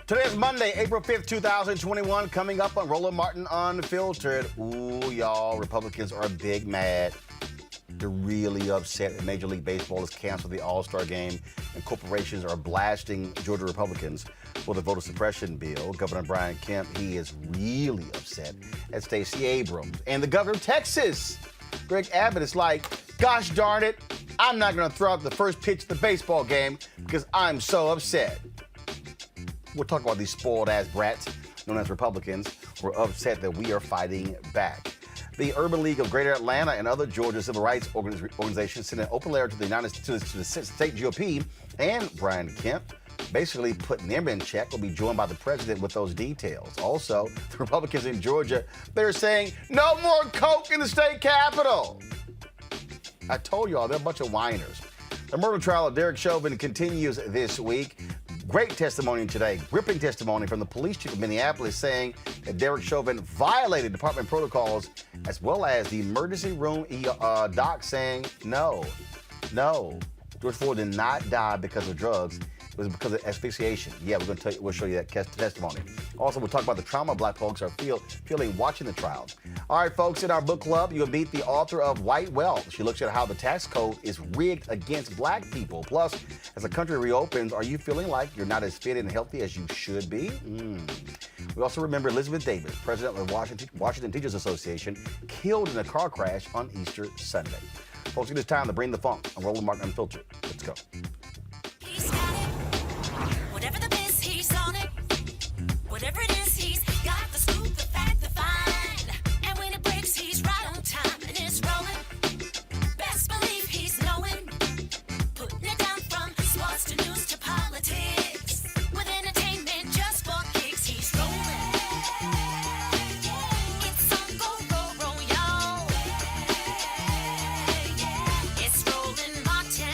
Today is Monday, April 5th, 2021. Coming up on Roland Martin Unfiltered. Ooh, y'all, Republicans are big mad. They're really upset that Major League Baseball has canceled the All-Star game and corporations are blasting Georgia Republicans for the voter suppression bill. Governor Brian Kemp, he is really upset at Stacey Abrams. And the governor of Texas, Greg Abbott, is like, gosh darn it, I'm not going to throw out the first pitch of the baseball game because I'm so upset. We'll talk about these spoiled-ass brats known as Republicans who are upset that we are fighting back. The Urban League of Greater Atlanta and other Georgia civil rights organizations sent an open letter to the state GOP and Brian Kemp, basically putting them in check. Will be joined by the president with those details. Also, the Republicans in Georgia, they're saying no more coke in the state capitol. I told y'all, they're a bunch of whiners. The murder trial of Derek Chauvin continues this week. Great testimony today, gripping testimony from the police chief of Minneapolis saying that Derek Chauvin violated department protocols, as well as the emergency room doc saying, no, George Floyd did not die because of drugs. It was because of asphyxiation. Yeah, we'll show you that testimony. Also, we'll talk about the trauma Black folks are feeling watching the trial. All right, folks, in our book club, you'll meet the author of White Wealth. She looks at how the tax code is rigged against Black people. Plus, as the country reopens, are you feeling like you're not as fit and healthy as you should be? We also remember Elizabeth Davis, president of the Washington Teachers Association, killed in a car crash on Easter Sunday. Folks, it is time to bring the funk on Roland Martin Unfiltered. Let's go. Whatever the biz, he's on it. Whatever it is, he's got the scoop, the fact, the find. And when it breaks, he's right on time and it's rolling. Best believe he's knowing. Putting it down from sports to news to politics. With entertainment just for kicks, he's rolling. It's on go, y'all. It's Roland Martin,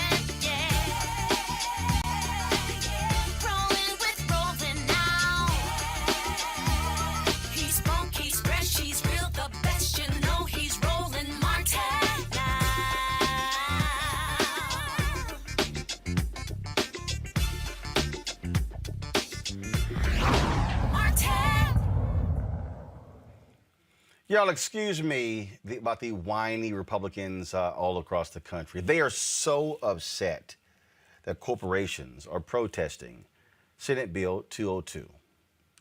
Rolling with Roland now. He's funky, he's fresh, he's real, the best, you know he's Roland Martin now. Martin. Y'all, excuse me about the whiny Republicans all across the country. They are so upset that corporations are protesting Senate Bill 202.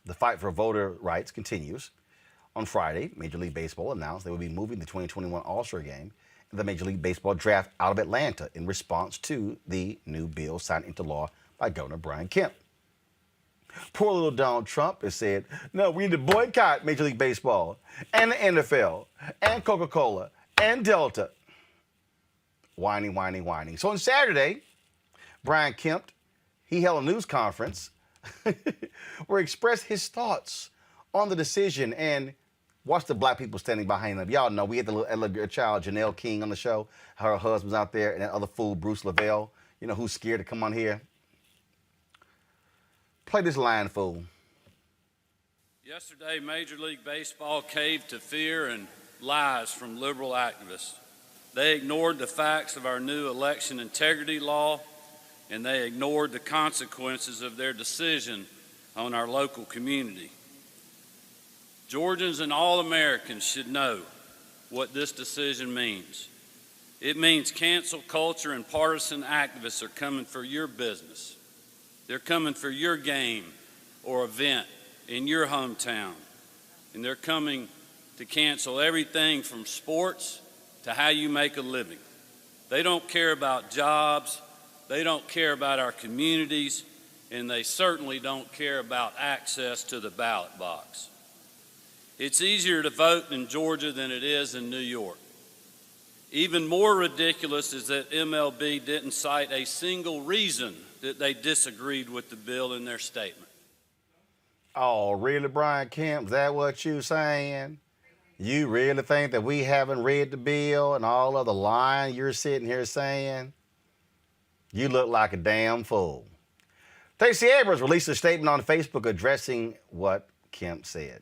The fight for voter rights continues. On Friday, Major League Baseball announced they will be moving the 2021 All-Star Game and the Major League Baseball draft out of Atlanta in response to the new bill signed into law by Governor Brian Kemp. Poor little Donald Trump has said, no, we need to boycott Major League Baseball and the NFL and Coca-Cola and Delta. Whining. So on Saturday, Brian Kemp, he held a news conference where he expressed his thoughts on the decision and watch the Black people standing behind him. Y'all know we had the little child, Janelle King, on the show. Her husband's out there, and that other fool, Bruce Lavelle, you know, who's scared to come on here. Play this line, fool. Yesterday, Major League Baseball caved to fear and lies from liberal activists. They ignored the facts of our new election integrity law, and they ignored the consequences of their decision on our local community. Georgians and all Americans should know what this decision means. It means cancel culture and partisan activists are coming for your business. They're coming for your game or event in your hometown. And they're coming to cancel everything from sports to how you make a living. They don't care about jobs. They don't care about our communities. And they certainly don't care about access to the ballot box. It's easier to vote in Georgia than it is in New York. Even more ridiculous is that MLB didn't cite a single reason that they disagreed with the bill in their statement. Oh, really, Brian Kemp? Is that what you saying? You really think that we haven't read the bill and all of the lying you're sitting here saying? You look like a damn fool. Stacey Abrams released a statement on Facebook addressing what Kemp said.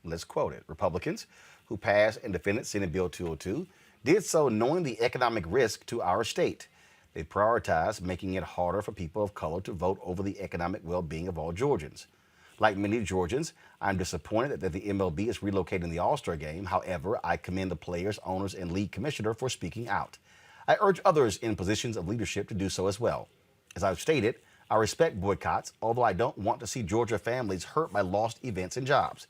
Let's quote it. Republicans who passed and defended Senate Bill 202 did so knowing the economic risk to our state. They prioritized making it harder for people of color to vote over the economic well-being of all Georgians. Like many Georgians, I'm disappointed that the MLB is relocating the All-Star game. However, I commend the players, owners, and league commissioner for speaking out. I urge others in positions of leadership to do so as well. As I've stated, I respect boycotts, although I don't want to see Georgia families hurt by lost events and jobs.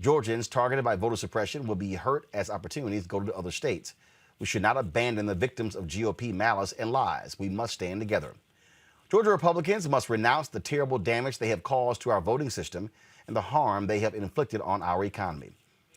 Georgians targeted by voter suppression will be hurt as opportunities go to other states. We should not abandon the victims of GOP malice and lies. We must stand together. Georgia Republicans must renounce the terrible damage they have caused to our voting system and the harm they have inflicted on our economy.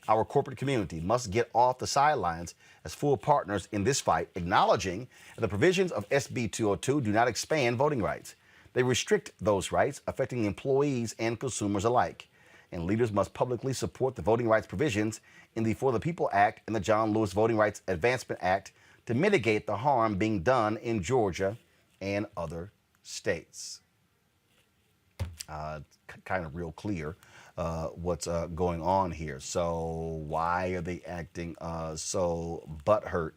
Our corporate community must get off the sidelines as full partners in this fight, acknowledging that the provisions of SB 202 do not expand voting rights. They restrict those rights, affecting employees and consumers alike. And leaders must publicly support the voting rights provisions in the For the People Act and the John Lewis Voting Rights Advancement Act to mitigate the harm being done in Georgia and other states. Kind of real clear what's going on here. So why are they acting so butthurt?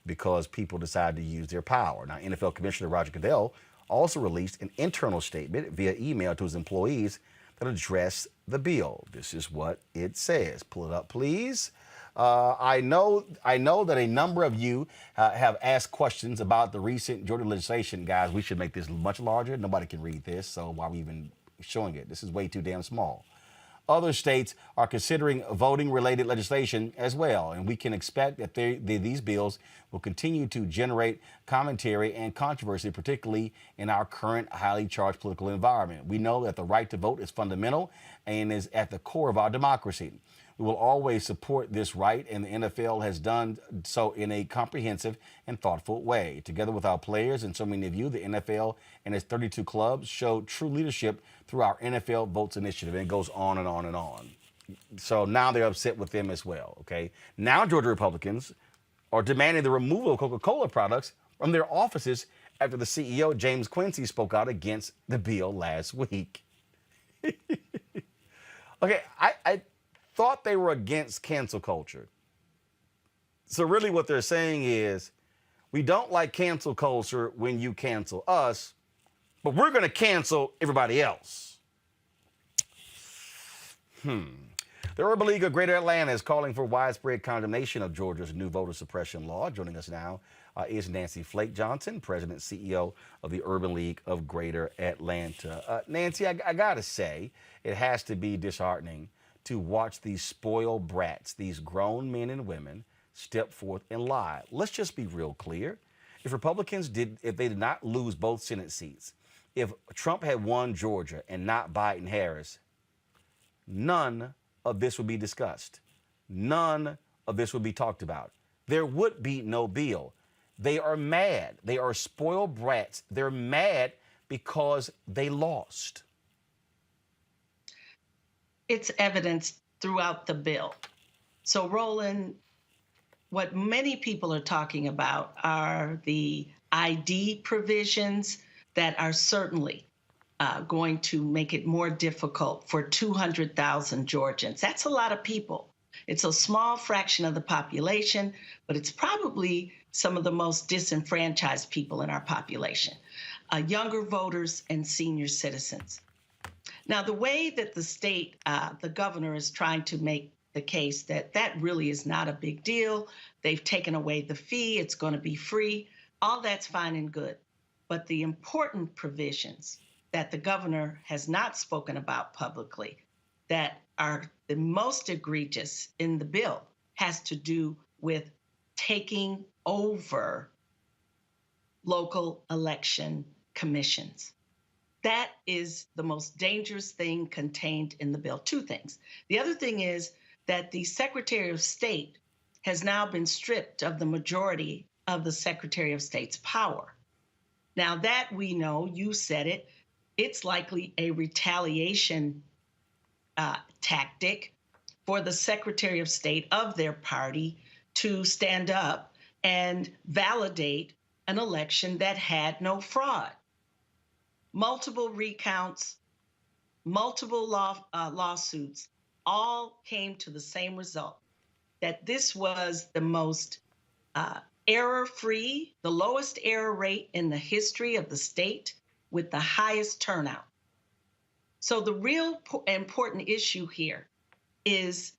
Because people decide to use their power. Now, NFL Commissioner Roger Goodell also released an internal statement via email to his employees that address the bill. This is what it says. Pull it up, please. I know that a number of you have asked questions about the recent Georgia legislation. Guys, we should make this much larger. Nobody can read this, so why are we even showing it? This is way too damn small. Other states are considering voting-related legislation as well, and we can expect that these bills will continue to generate commentary and controversy, particularly in our current highly charged political environment. We know that the right to vote is fundamental and is at the core of our democracy. We will always support this right, and the NFL has done so in a comprehensive and thoughtful way. Together with our players and so many of you, the NFL and its 32 clubs show true leadership through our NFL Votes Initiative. And it goes on and on and on. So now they're upset with them as well, okay? Now Georgia Republicans are demanding the removal of Coca-Cola products from their offices after the CEO, James Quincy, spoke out against the bill last week. Okay, I thought they were against cancel culture. So really what they're saying is, we don't like cancel culture when you cancel us, but we're going to cancel everybody else. The Urban League of Greater Atlanta is calling for widespread condemnation of Georgia's new voter suppression law. Joining us now is Nancy Flake Johnson, President and CEO of the Urban League of Greater Atlanta. Nancy, I got to say, it has to be disheartening to watch these spoiled brats, these grown men and women, step forth and lie. Let's just be real clear. If if they did not lose both Senate seats, if Trump had won Georgia and not Biden-Harris, none of this would be discussed. None of this would be talked about. There would be no bill. They are mad. They are spoiled brats. They're mad because they lost. It's evidenced throughout the bill. So, Roland, what many people are talking about are the ID provisions that are certainly going to make it more difficult for 200,000 Georgians. That's a lot of people. It's a small fraction of the population, but it's probably some of the most disenfranchised people in our population, younger voters and senior citizens. Now, the way that the state, the governor is trying to make the case that that really is not a big deal. They've taken away the fee. It's going to be free. All that's fine and good. But the important provisions that the governor has not spoken about publicly that are the most egregious in the bill has to do with taking over local election commissions. That is the most dangerous thing contained in the bill. Two things. The other thing is that the Secretary of State has now been stripped of the majority of the Secretary of State's power. Now that we know, you said it, it's likely a retaliation tactic for the Secretary of State of their party to stand up and validate an election that had no fraud. Multiple recounts, multiple lawsuits, all came to the same result, that this was the most error-free, the lowest error rate in the history of the state with the highest turnout. So the real important issue here is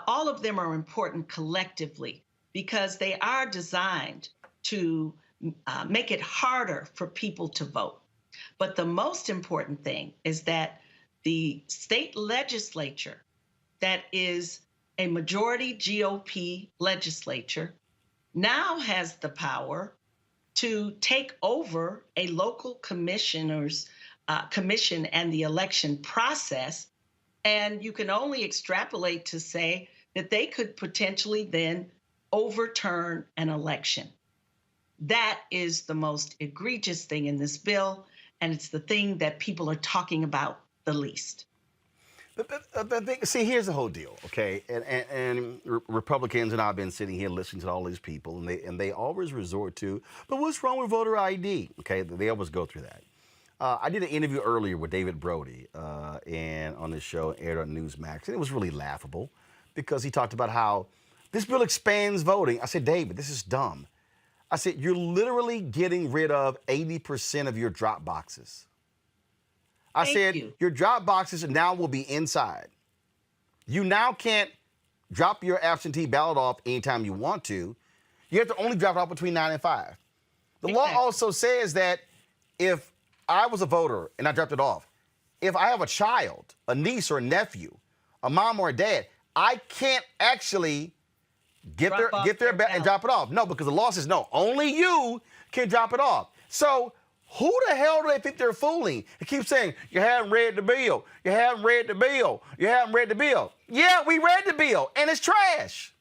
all of them are important collectively because they are designed to make it harder for people to vote. But the most important thing is that the state legislature, that is a majority GOP legislature, now has the power to take over a local commissioner's commission and the election process. And you can only extrapolate to say that they could potentially then overturn an election. That is the most egregious thing in this bill, and it's the thing that people are talking about the least. See, here's the whole deal, okay? And Republicans and I've been sitting here listening to all these people, and they always resort to, but what's wrong with voter ID? Okay, they always go through that. I did an interview earlier with David Brody, and on this show, aired on Newsmax, and it was really laughable because he talked about how this bill expands voting. I said, David, this is dumb. I said, you're literally getting rid of 80% of your drop boxes. I said, your drop boxes now will be inside. You now can't drop your absentee ballot off anytime you want to. You have to only drop it off between 9 and 5. The law also says that if I was a voter and I dropped it off, if I have a child, a niece or a nephew, a mom or a dad, I can't actually get their ballot and drop it off. No, because the law says no, only you can drop it off. So who the hell do they think they're fooling? They keep saying, you haven't read the bill. You haven't read the bill. You haven't read the bill. Yeah, we read the bill, and it's trash.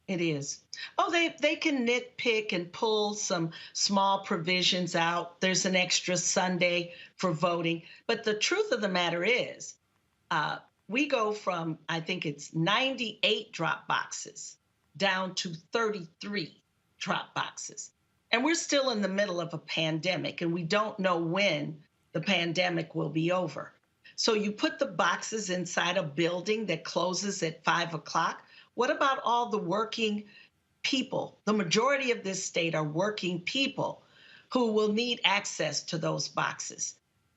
It is. Oh, they can nitpick and pull some small provisions out. There's an extra Sunday for voting. But the truth of the matter is, we go from, I think it's 98 drop boxes down to 33 drop boxes. And we're still in the middle of a pandemic, and we don't know when the pandemic will be over. So you put the boxes inside a building that closes at 5 o'clock. What about all the working people? The majority of this state are working people who will need access to those boxes.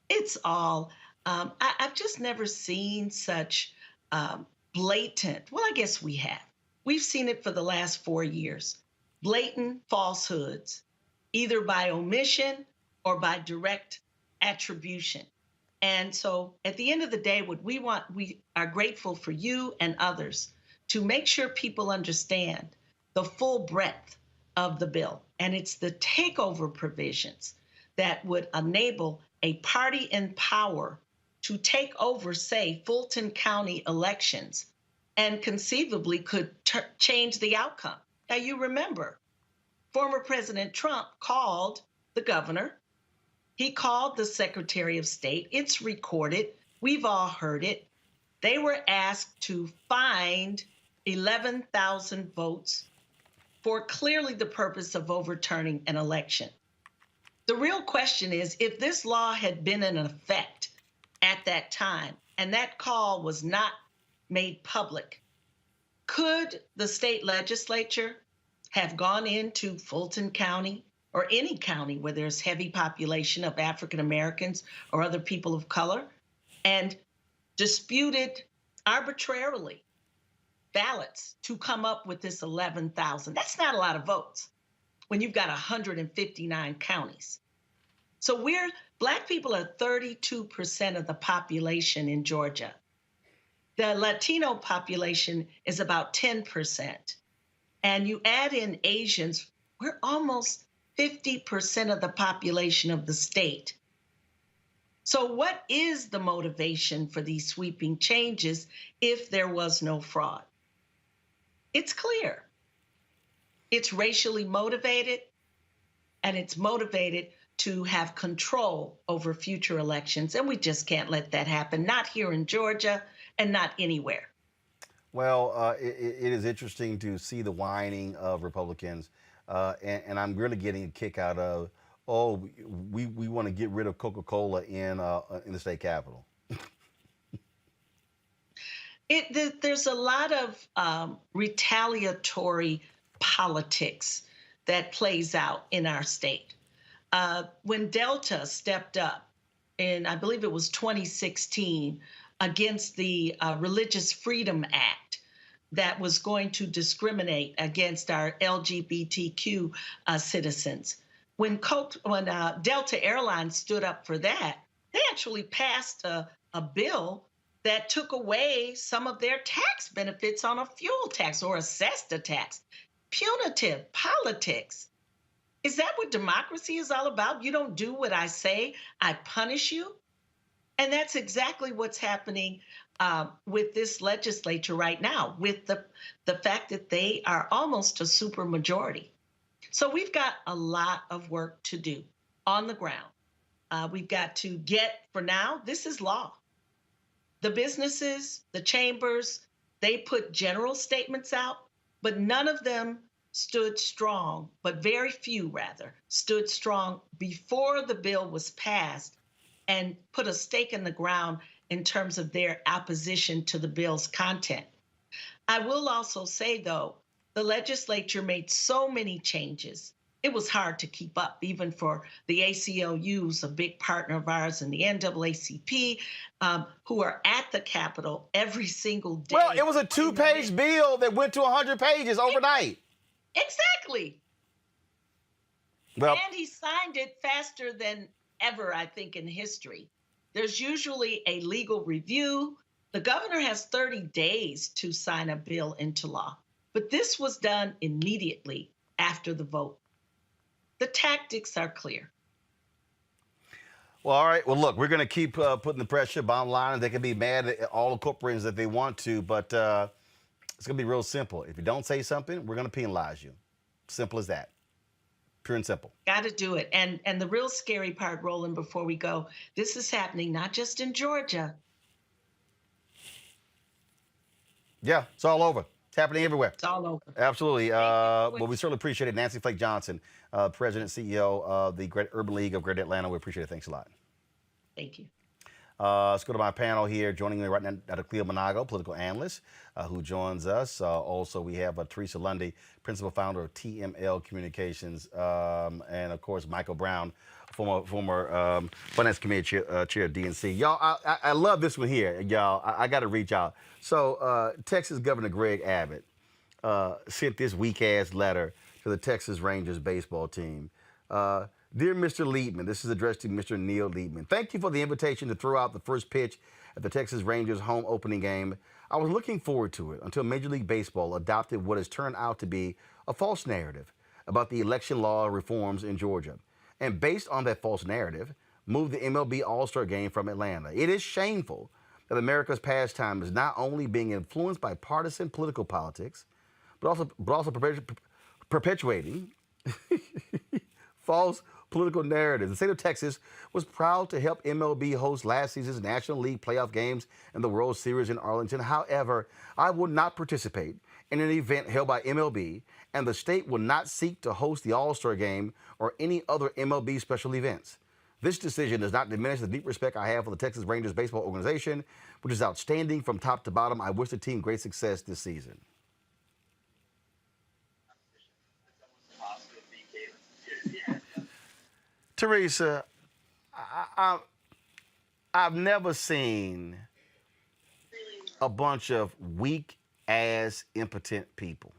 It's all, I've just never seen such blatant, well, I guess we have. We've seen it for the last 4 years. Blatant falsehoods, either by omission or by direct attribution. And so at the end of the day, what we want, we are grateful for you and others to make sure people understand the full breadth of the bill. And it's the takeover provisions that would enable a party in power to take over, say, Fulton County elections and conceivably could change the outcome. Now, you remember, former President Trump called the governor. He called the Secretary of State. It's recorded. We've all heard it. They were asked to find 11,000 votes for clearly the purpose of overturning an election. The real question is, if this law had been in effect at that time and that call was not made public, could the state legislature have gone into Fulton County or any county where there's heavy population of African Americans or other people of color and disputed arbitrarily ballots to come up with this 11,000? That's not a lot of votes when you've got 159 counties. So Black people are 32% of the population in Georgia. The Latino population is about 10%. And you add in Asians, we're almost 50% of the population of the state. So what is the motivation for these sweeping changes if there was no fraud? It's clear. It's racially motivated, and it's motivated to have control over future elections. And we just can't let that happen, not here in Georgia and not anywhere. Well, it is interesting to see the whining of Republicans, and I'm really getting a kick out of, we want to get rid of Coca-Cola in the state capitol. There's a lot of retaliatory politics that plays out in our state. When Delta stepped up in, I believe it was 2016, against the Religious Freedom Act that was going to discriminate against our LGBTQ citizens. When Delta Airlines stood up for that, they actually passed a bill that took away some of their tax benefits on a fuel tax or assessed a tax. Punitive politics. Is that what democracy is all about? You don't do what I say, I punish you. And that's exactly what's happening with this legislature right now, with the fact that they are almost a super majority. So we've got a lot of work to do on the ground. We've got to get, for now, this is law. The businesses, the chambers, they put general statements out, but none of them stood strong, but very few rather, stood strong before the bill was passed and put a stake in the ground in terms of their opposition to the bill's content. I will also say, though, the legislature made so many changes. It was hard to keep up, even for the ACLUs, a big partner of ours, and the NAACP, who are at the Capitol every single day. Well, it was a 2-page bill that went to 100 pages overnight. Exactly. Well, And he signed it faster than ever, I think, in history. There's usually a legal review. The governor has 30 days to sign a bill into law, but this was done immediately after the vote. The tactics are clear. well, all right. Well, look, we're going to keep putting the pressure. Bottom line, they can be mad at all the corporations that they want to, but it's going to be real simple. If you don't say something, we're going to penalize you. Simple as that. Pure and simple. Got to do it. And the real scary part, Roland, before we go, this is happening not just in Georgia. Yeah, it's all over. It's happening everywhere. It's all over. Absolutely. Well, we certainly appreciate it. Nancy Flake Johnson, President, CEO of the Great Urban League of Greater Atlanta. We appreciate it. Thanks a lot. Thank you. Let's go to my panel here. Joining me right now, Dr. Cleo Monago, political analyst, who joins us. Also, we have Teresa Lundy, principal founder of TML Communications, and of course, Michael Brown, former Finance Committee chair of DNC. Y'all, I love this one here, y'all. I got to reach out. So, Texas Governor Greg Abbott sent this weak-ass letter to the Texas Rangers baseball team. Dear Mr. Liebman, this is addressed to Mr. Neil Liebman. Thank you for the invitation to throw out the first pitch at the Texas Rangers home opening game. I was looking forward to it until Major League Baseball adopted what has turned out to be a false narrative about the election law reforms in Georgia. And based on that false narrative, moved the MLB All-Star Game from Atlanta. It is shameful that America's pastime is not only being influenced by partisan political politics, but also perpetuating false political narratives. The state of Texas was proud to help MLB host last season's National League playoff games and the World Series in Arlington. However, I will not participate in an event held by MLB, and the state will not seek to host the All-Star Game or any other MLB special events. This decision does not diminish the deep respect I have for the Texas Rangers baseball organization, which is outstanding from top to bottom. I wish the team great success this season. Teresa, I've never seen a bunch of weak-ass, impotent people.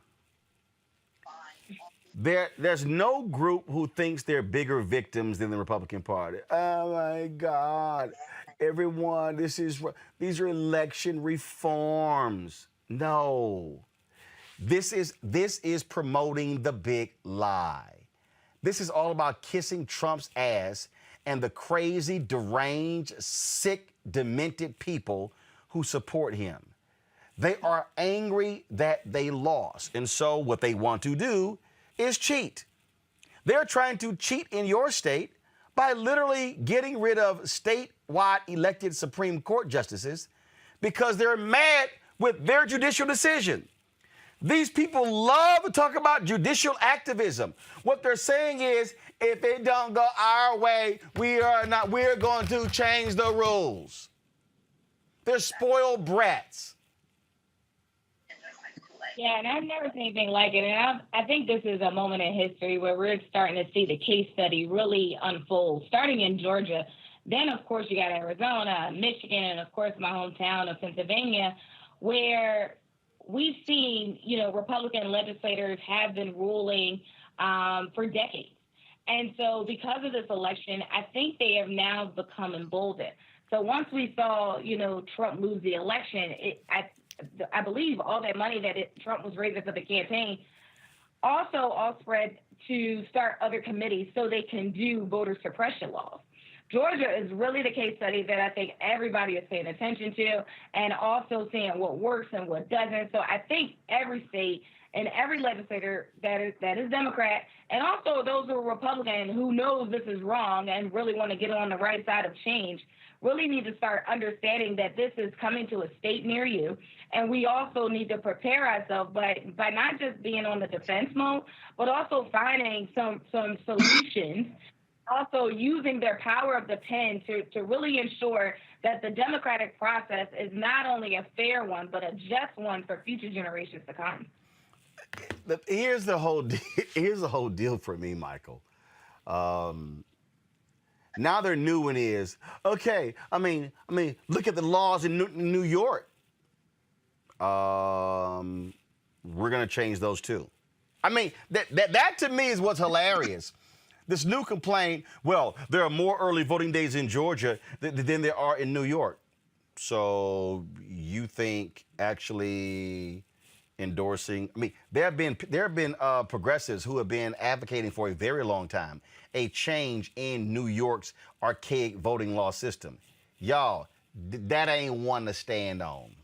There's no group who thinks they're bigger victims than the Republican Party. Oh my God, everyone, these are election reforms. No, this is promoting the big lie. This is all about kissing Trump's ass and the crazy, deranged, sick, demented people who support him. They are angry that they lost, and so what they want to do is cheat. They're trying to cheat in your state by literally getting rid of statewide elected Supreme Court justices because they're mad with their judicial decision. These people love to talk about judicial activism. What they're saying is, if it don't go our way, we're going to change the rules. They're spoiled brats. Yeah, and I've never seen anything like it. And I think this is a moment in history where we're starting to see the case study really unfold, starting in Georgia. Then, of course, you got Arizona, Michigan, and, of course, my hometown of Pennsylvania, where we've seen, Republican legislators have been ruling for decades. And so because of this election, I think they have now become emboldened. So once we saw, Trump lose the election, I believe all that money that Trump was raising for the campaign also all spread to start other committees so they can do voter suppression laws. Georgia is really the case study that I think everybody is paying attention to, and also seeing what works and what doesn't. So I think every state and every legislator that is Democrat, and also those who are Republican who knows this is wrong and really want to get on the right side of change, really need to start understanding that this is coming to a state near you. And we also need to prepare ourselves by not just being on the defense mode, but also finding some solutions, also using their power of the pen to really ensure that the democratic process is not only a fair one, but a just one for future generations to come. Here's the whole deal for me, Michael. Now their new one is, okay, I mean, look at the laws in New York. We're gonna change those too. I mean, that to me is what's hilarious. This new complaint, well, there are more early voting days in Georgia than there are in New York. So you think actually endorsing, there have been progressives who have been advocating for a very long time a change in New York's archaic voting law system. Y'all, that ain't one to stand on.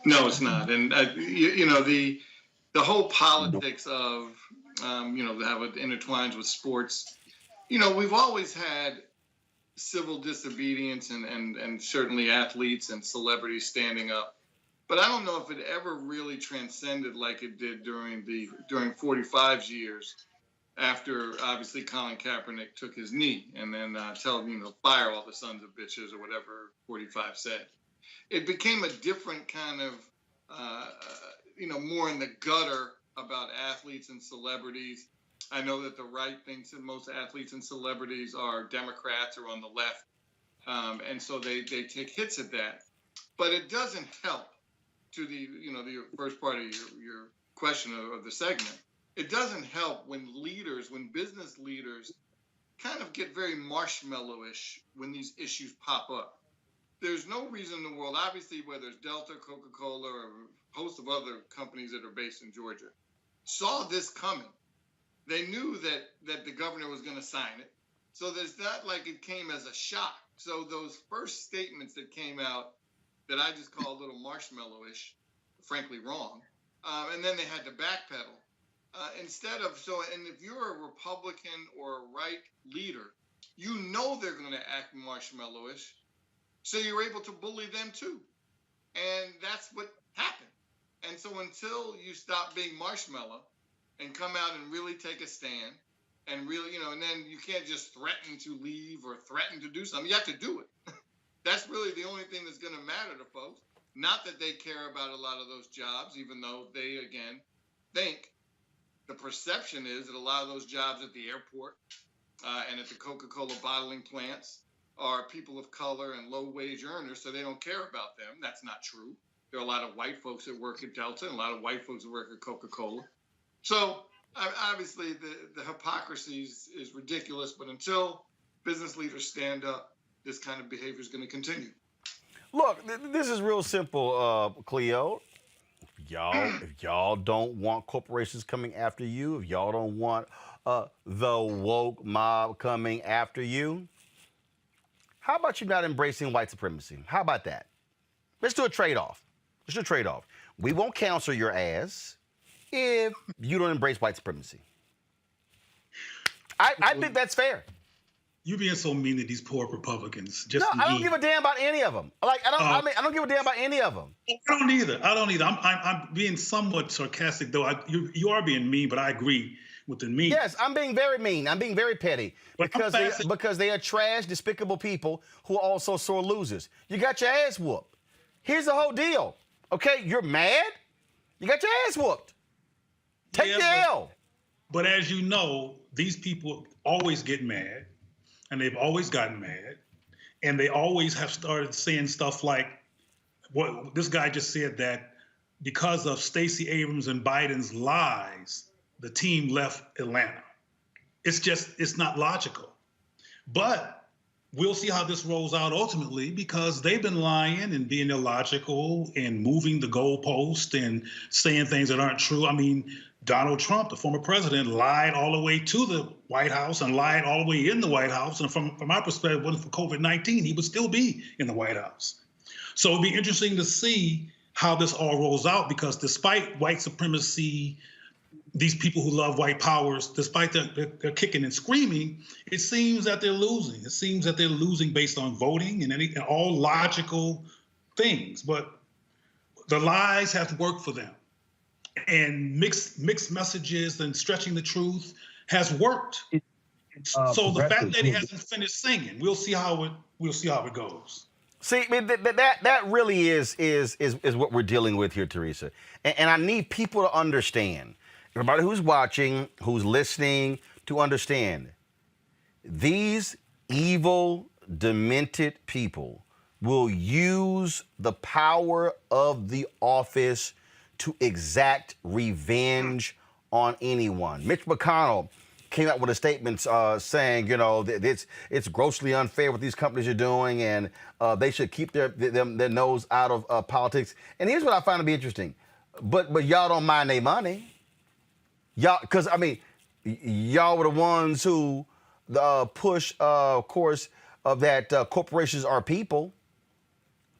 No, it's not. And the whole politics of how it intertwines with sports. We've always had civil disobedience and certainly athletes and celebrities standing up. But I don't know if it ever really transcended like it did during 45's years after, obviously, Colin Kaepernick took his knee and then fire all the sons of bitches or whatever 45 said. It became a different kind of, more in the gutter about athletes and celebrities. I know that the right thinks that most athletes and celebrities are Democrats or on the left, and so they take hits at that. But it doesn't help. To the first part of your question of the segment, it doesn't help when business leaders kind of get very marshmallowish when these issues pop up. There's no reason in the world, obviously, whether it's Delta, Coca-Cola, or a host of other companies that are based in Georgia, saw this coming. They knew that the governor was going to sign it. So there's not like it came as a shock. So those first statements that came out that I just call a little marshmallowish, frankly wrong, and then they had to backpedal. And if you're a Republican or a right leader, they're going to act marshmallowish, so you're able to bully them too. And that's what happened. And so until you stop being marshmallow and come out and really take a stand and really, and then you can't just threaten to leave or threaten to do something. You have to do it. That's really the only thing that's going to matter to folks. Not that they care about a lot of those jobs, even though they, again, think the perception is that a lot of those jobs at the airport and at the Coca-Cola bottling plants are people of color and low-wage earners, so they don't care about them. That's not true. There are a lot of white folks that work at Delta and a lot of white folks that work at Coca-Cola. So obviously the hypocrisy is ridiculous, but until business leaders stand up, this kind of behavior is going to continue. Look, this is real simple, Cleo. If y'all don't want corporations coming after you, if y'all don't want the woke mob coming after you, how about you not embracing white supremacy? How about that? Let's do a trade-off. We won't cancel your ass if you don't embrace white supremacy. I think that's fair. You being so mean to these poor Republicans. I don't give a damn about any of them. I don't give a damn about any of them. I don't either. I'm being somewhat sarcastic, though. You are being mean, but I agree with the mean. Yes, I'm being very mean. I'm being very petty because they are trash, despicable people who are also sore losers. You got your ass whooped. Here's the whole deal. Okay, you're mad. You got your ass whooped. Take the L. But as you know, these people always get mad. and they've always gotten mad, and they always have started saying stuff like, what this guy just said, that because of Stacey Abrams and Biden's lies, the team left Atlanta. It's not logical. But we'll see how this rolls out ultimately, because they've been lying and being illogical and moving the goalpost and saying things that aren't true. I mean, Donald Trump, the former president, lied all the way to the White House and lied all the way in the White House. And from my perspective, if it wasn't for COVID-19, he would still be in the White House. So it'll be interesting to see how this all rolls out, because despite white supremacy, these people who love white powers, despite their kicking and screaming, it seems that they're losing. It seems that they're losing based on voting and all logical things. But the lies have to work for them. And mixed messages and stretching the truth has worked. So the fact that he hasn't finished singing, we'll see how it goes. See, I mean, that really is what we're dealing with here, Teresa. And I need people to understand, everybody who's watching, who's listening, to understand, these evil, demented people will use the power of the office to exact revenge on anyone. Mitch McConnell came out with a statement saying, you know, it's grossly unfair what these companies are doing, and they should keep their nose out of politics. And here's what I find to be interesting. But y'all don't mind their money. Y'all, because, I mean, y'all were the ones who push, of course, that corporations are people,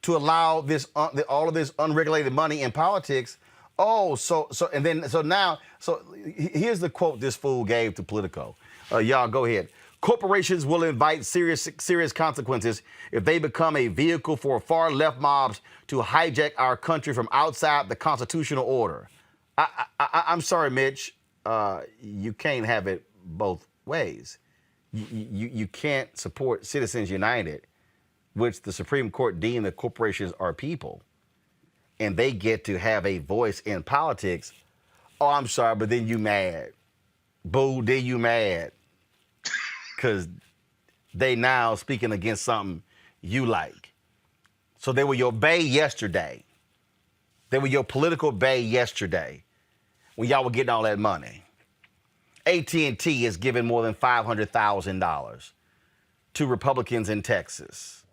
to allow this all of this unregulated money in politics. Oh, so here's the quote this fool gave to Politico. Y'all go ahead. Corporations will invite serious consequences if they become a vehicle for far left mobs to hijack our country from outside the constitutional order. I'm sorry, Mitch. You can't have it both ways. You can't support Citizens United, which the Supreme Court deemed that corporations are people, and they get to have a voice in politics. Oh, I'm sorry, but then you mad. Boo, then you mad. Because they now speaking against something you like. So they were your bae yesterday. They were your political bae yesterday when y'all were getting all that money. AT&T is giving more than $500,000 to Republicans in Texas.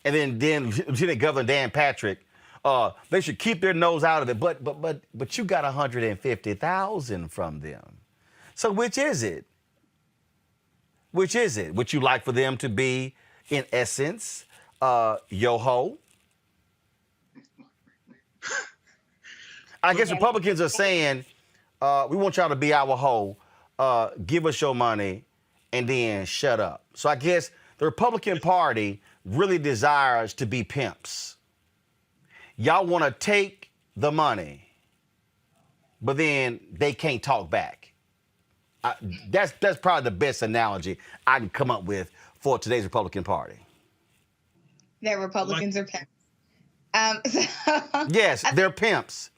And then Lieutenant Governor Dan Patrick, they should keep their nose out of it, but you got $150,000 from them. So which is it? Which is it? Would you like for them to be, in essence, yo-ho? I guess Republicans are saying, we want y'all to be our hoe, give us your money, and then shut up. So I guess the Republican Party really desires to be pimps. Y'all want to take the money, but then they can't talk back. That's probably the best analogy I can come up with for today's Republican Party. That Republicans are pimps. Yes, they're pimps.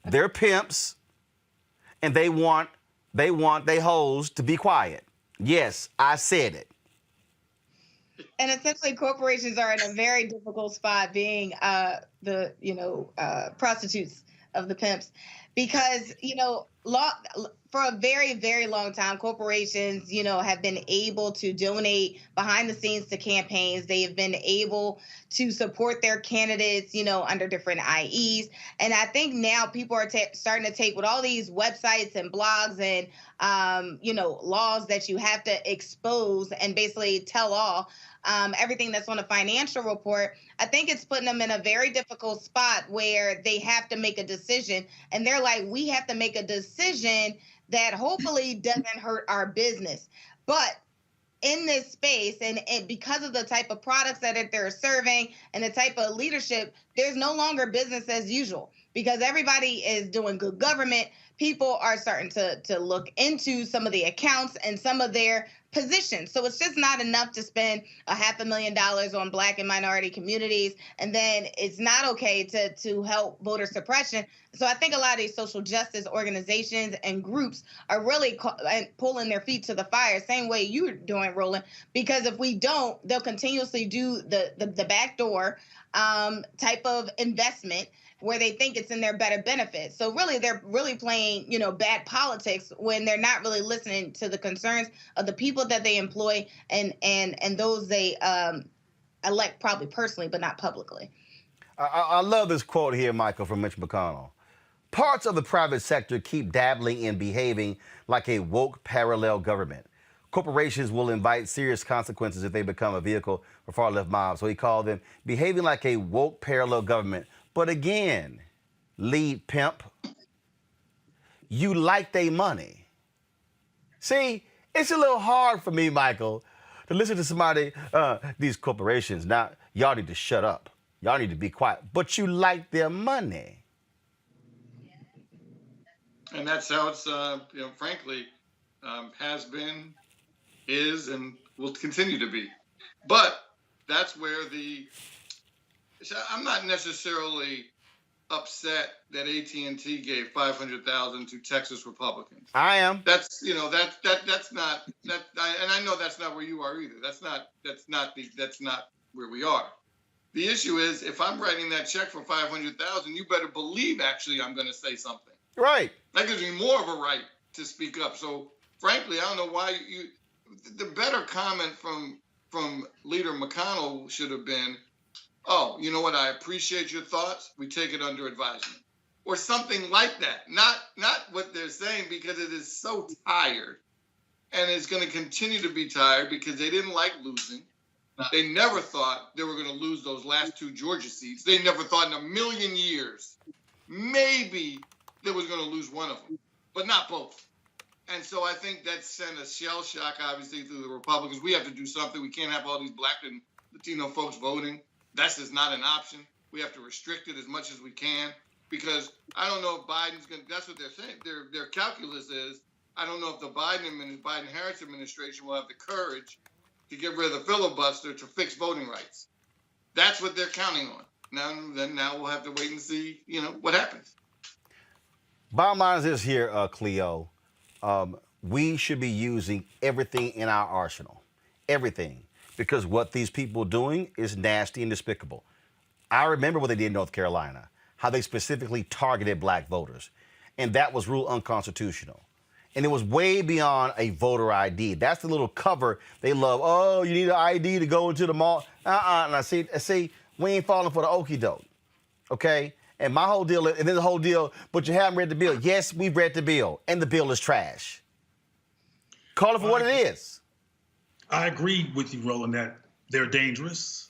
They're pimps, and they want they hoes to be quiet. Yes, I said it. And essentially, corporations are in a very difficult spot, being the prostitutes of the pimps, because for a very, very long time, corporations have been able to donate behind the scenes to campaigns. They have been able to support their candidates, under different IEs. And I think now people are starting to take with all these websites and blogs and laws that you have to expose and basically tell all. Everything that's on a financial report, I think it's putting them in a very difficult spot where they have to make a decision. And they're like, we have to make a decision that hopefully doesn't hurt our business. But in this space, and because of the type of products that they're serving and the type of leadership, there's no longer business as usual, because everybody is doing good government. People are starting to look into some of the accounts and some of their positions. So it's just not enough to spend $500,000 on Black and minority communities, and then it's not okay to help voter suppression. So I think a lot of these social justice organizations and groups are really pulling their feet to the fire, same way you're doing, Roland, because if we don't, they'll continuously do the backdoor type of investment where they think it's in their better benefit. So really, they're really playing, bad politics when they're not really listening to the concerns of the people that they employ and those they elect, probably personally, but not publicly. I love this quote here, Michael, from Mitch McConnell. Parts of the private sector keep dabbling in behaving like a woke parallel government. Corporations will invite serious consequences if they become a vehicle for far-left mobs. So he called them behaving like a woke parallel government. But again, lead pimp, you like they money. See, it's a little hard for me, Michael, to listen to somebody, these corporations. Now, y'all need to shut up. Y'all need to be quiet. But you like their money. And that's how it's, frankly, has been, is, and will continue to be. But that's where I'm not necessarily upset that AT&T gave $500,000 to Texas Republicans. I am. That's that's not that, and I know that's not where you are either. That's not where we are. The issue is, if I'm writing that check for $500,000, you better believe actually I'm going to say something. Right. That gives me more of a right to speak up. So frankly, I don't know why the better comment from Leader McConnell should have been, oh, you know what? I appreciate your thoughts. We take it under advisement, or something like that. Not what they're saying, because it is so tired, and it's going to continue to be tired because they didn't like losing. They never thought they were going to lose those last 2 Georgia seats. They never thought in a million years maybe they was going to lose one of them, but not both. And so I think that sent a shell shock, obviously, through the Republicans. We have to do something. We can't have all these Black and Latino folks voting. That's just not an option. We have to restrict it as much as we can, because I don't know if Biden's going to, that's what they're saying. Their calculus is, I don't know if the Biden-Harris administration will have the courage to get rid of the filibuster to fix voting rights. That's what they're counting on. Now we'll have to wait and see, what happens. Bottom line is this here, Cleo. We should be using everything in our arsenal. Everything. Because what these people are doing is nasty and despicable. I remember what they did in North Carolina, how they specifically targeted Black voters. And that was ruled unconstitutional. And it was way beyond a voter ID. That's the little cover they love. Oh, you need an ID to go into the mall. And I see, we ain't falling for the okie doke. Okay? And my whole deal, and then the whole deal, but you haven't read the bill. Yes, we've read the bill, and the bill is trash. Call it for what it is. I agree with you, Roland, that they're dangerous.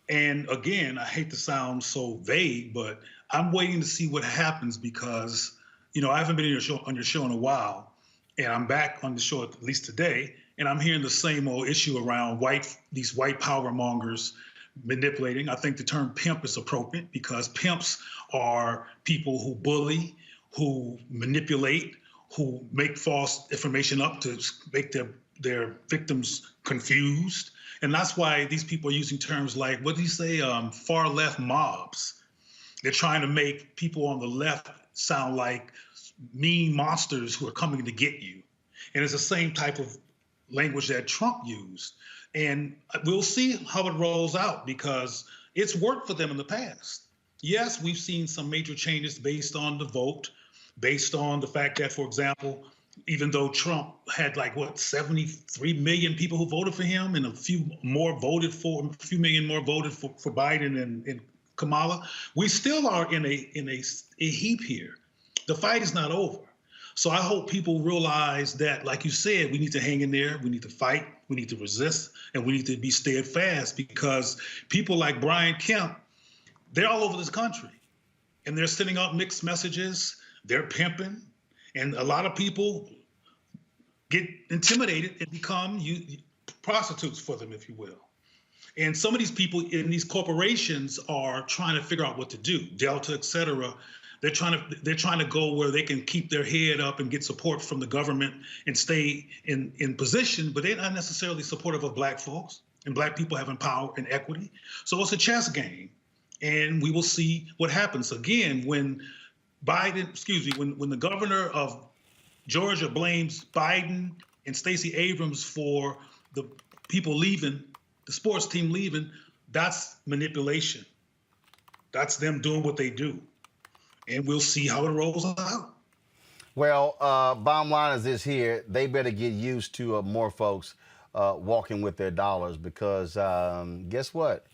And again, I hate to sound so vague, but I'm waiting to see what happens because, I haven't been on your show in a while, and I'm back on the show at least today, and I'm hearing the same old issue around these white power mongers manipulating. I think the term pimp is appropriate because pimps are people who bully, who manipulate, who make false information up to make their victims confused. And that's why these people are using terms like, what do you say, far left mobs. They're trying to make people on the left sound like mean monsters who are coming to get you. And it's the same type of language that Trump used. And we'll see how it rolls out because it's worked for them in the past. Yes, we've seen some major changes based on the vote, based on the fact that, for example, even though Trump had 73 million people who voted for him and a few million more voted for Biden and Kamala, we still are in a heap here. The fight is not over. So I hope people realize that, like you said, we need to hang in there, we need to fight, we need to resist, and we need to be steadfast because people like Brian Kemp, they're all over this country and they're sending out mixed messages, they're pimping, and a lot of people get intimidated and become prostitutes for them, if you will. And some of these people in these corporations are trying to figure out what to do, Delta, et cetera. They're trying to go where they can keep their head up and get support from the government and stay in position, but they're not necessarily supportive of black folks and black people having power and equity. So it's a chess game, and we will see what happens. Again, when the governor of Georgia blames Biden and Stacey Abrams for the people leaving, the sports team leaving, that's manipulation. That's them doing what they do. And we'll see how it rolls out. Well, bottom line is this here. They better get used to more folks walking with their dollars, because guess what?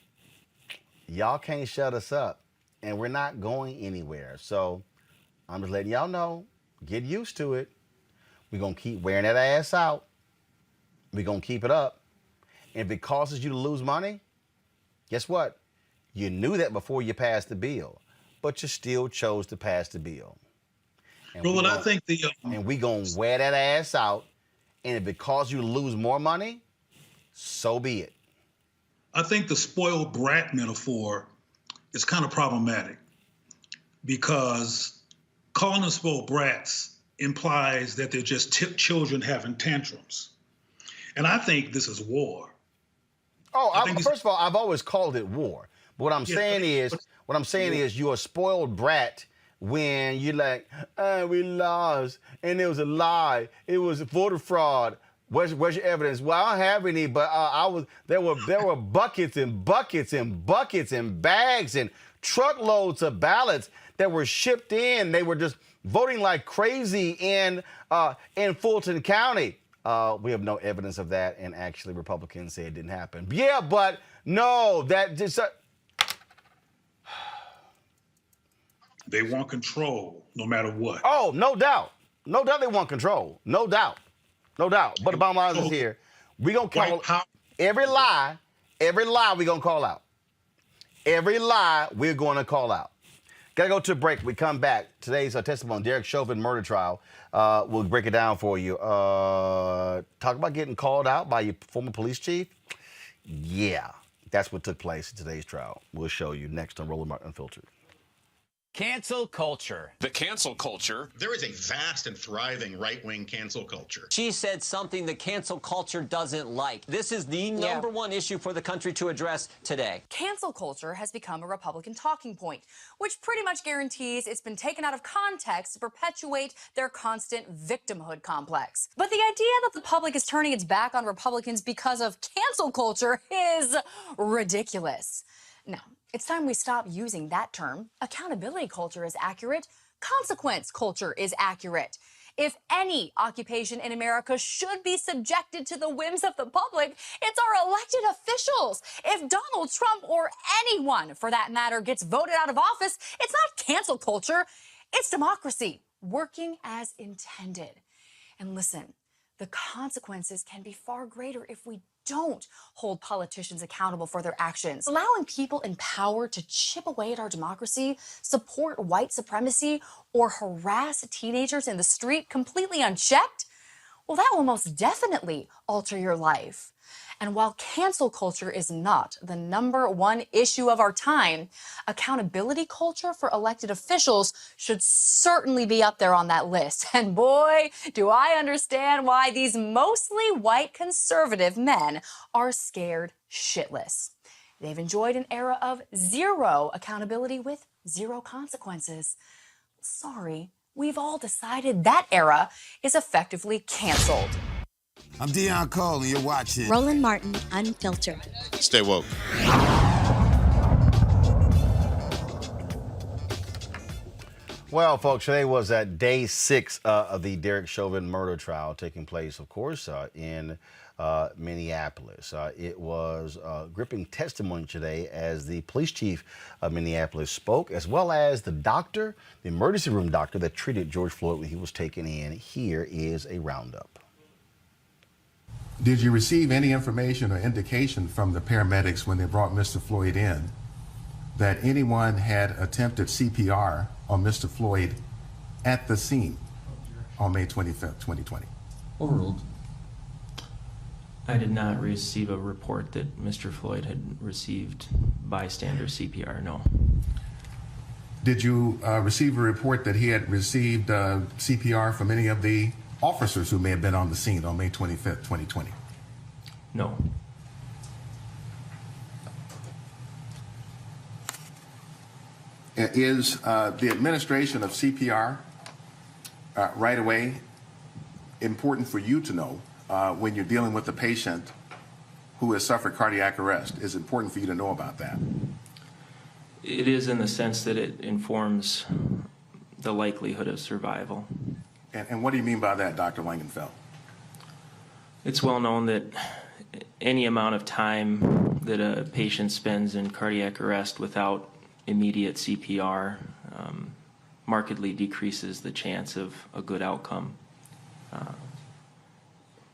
Y'all can't shut us up, and we're not going anywhere. So I'm just letting y'all know, get used to it. We're going to keep wearing that ass out. We're going to keep it up. And if it causes you to lose money, guess what? You knew that before you passed the bill, but you still chose to pass the bill. And Roland, I think and we gonna wear that ass out, and if it causes you to lose more money, so be it. I think the spoiled brat metaphor is kind of problematic, because calling them spoiled brats implies that they're just children having tantrums. And I think this is war. Oh, first of all, I've always called it war. But what I'm saying is you're a spoiled brat when you're like, we lost, and it was a lie. It was voter fraud. Where's your evidence? Well, I don't have any, but there were buckets and buckets and buckets and bags and truckloads of ballots that were shipped in. They were just voting like crazy in Fulton County. We have no evidence of that, and actually Republicans say it didn't happen. Yeah, but no, that just... They want control no matter what. Oh, no doubt. No doubt they want control. No doubt. No doubt. But the bottom line is here. We're going to call every lie we're going to call out. Every lie we're going to call out. Got to go to a break. We come back. Today's testimony, Derek Chauvin murder trial. We'll break it down for you. Talk about getting called out by your former police chief. Yeah, that's what took place in today's trial. We'll show you next on Roland Martin Unfiltered. Cancel culture. The cancel culture. There is a vast and thriving right-wing cancel culture. She said something the cancel culture doesn't like. This is the number one issue for the country to address today. Cancel culture has become a Republican talking point, which pretty much guarantees it's been taken out of context to perpetuate their constant victimhood complex. But the idea that the public is turning its back on Republicans because of cancel culture is ridiculous. Now, it's time we stop using that term. Accountability culture is accurate. Consequence culture is accurate. If any occupation in America should be subjected to the whims of the public, it's our elected officials. If Donald Trump or anyone, for that matter, gets voted out of office, it's not cancel culture. It's democracy working as intended. And listen, the consequences can be far greater if we don't hold politicians accountable for their actions. Allowing people in power to chip away at our democracy, support white supremacy, or harass teenagers in the street completely unchecked, well, that will most definitely alter your life. And while cancel culture is not the number one issue of our time, accountability culture for elected officials should certainly be up there on that list. And boy, do I understand why these mostly white conservative men are scared shitless. They've enjoyed an era of zero accountability with zero consequences. Sorry, we've all decided that era is effectively canceled. I'm Deion Cole, and you're watching Roland Martin Unfiltered. Stay woke. Well, folks, today was day 6 of the Derek Chauvin murder trial taking place, of course, in Minneapolis. It was gripping testimony today as the police chief of Minneapolis spoke, as well as the doctor, the emergency room doctor that treated George Floyd when he was taken in. Here is a roundup. Did you receive any information or indication from the paramedics when they brought Mr. Floyd in that anyone had attempted CPR on Mr. Floyd at the scene on May 25th, 2020? Overruled. I did not receive a report that Mr. Floyd had received bystander CPR, no. Did you receive a report that he had received CPR from any of the officers who may have been on the scene on May 25th, 2020? No. Is the administration of CPR right away important for you to know when you're dealing with a patient who has suffered cardiac arrest? Is it important for you to know about that? It is, in the sense that it informs the likelihood of survival. And what do you mean by that, Dr. Langenfeld? It's well known that any amount of time that a patient spends in cardiac arrest without immediate CPR markedly decreases the chance of a good outcome.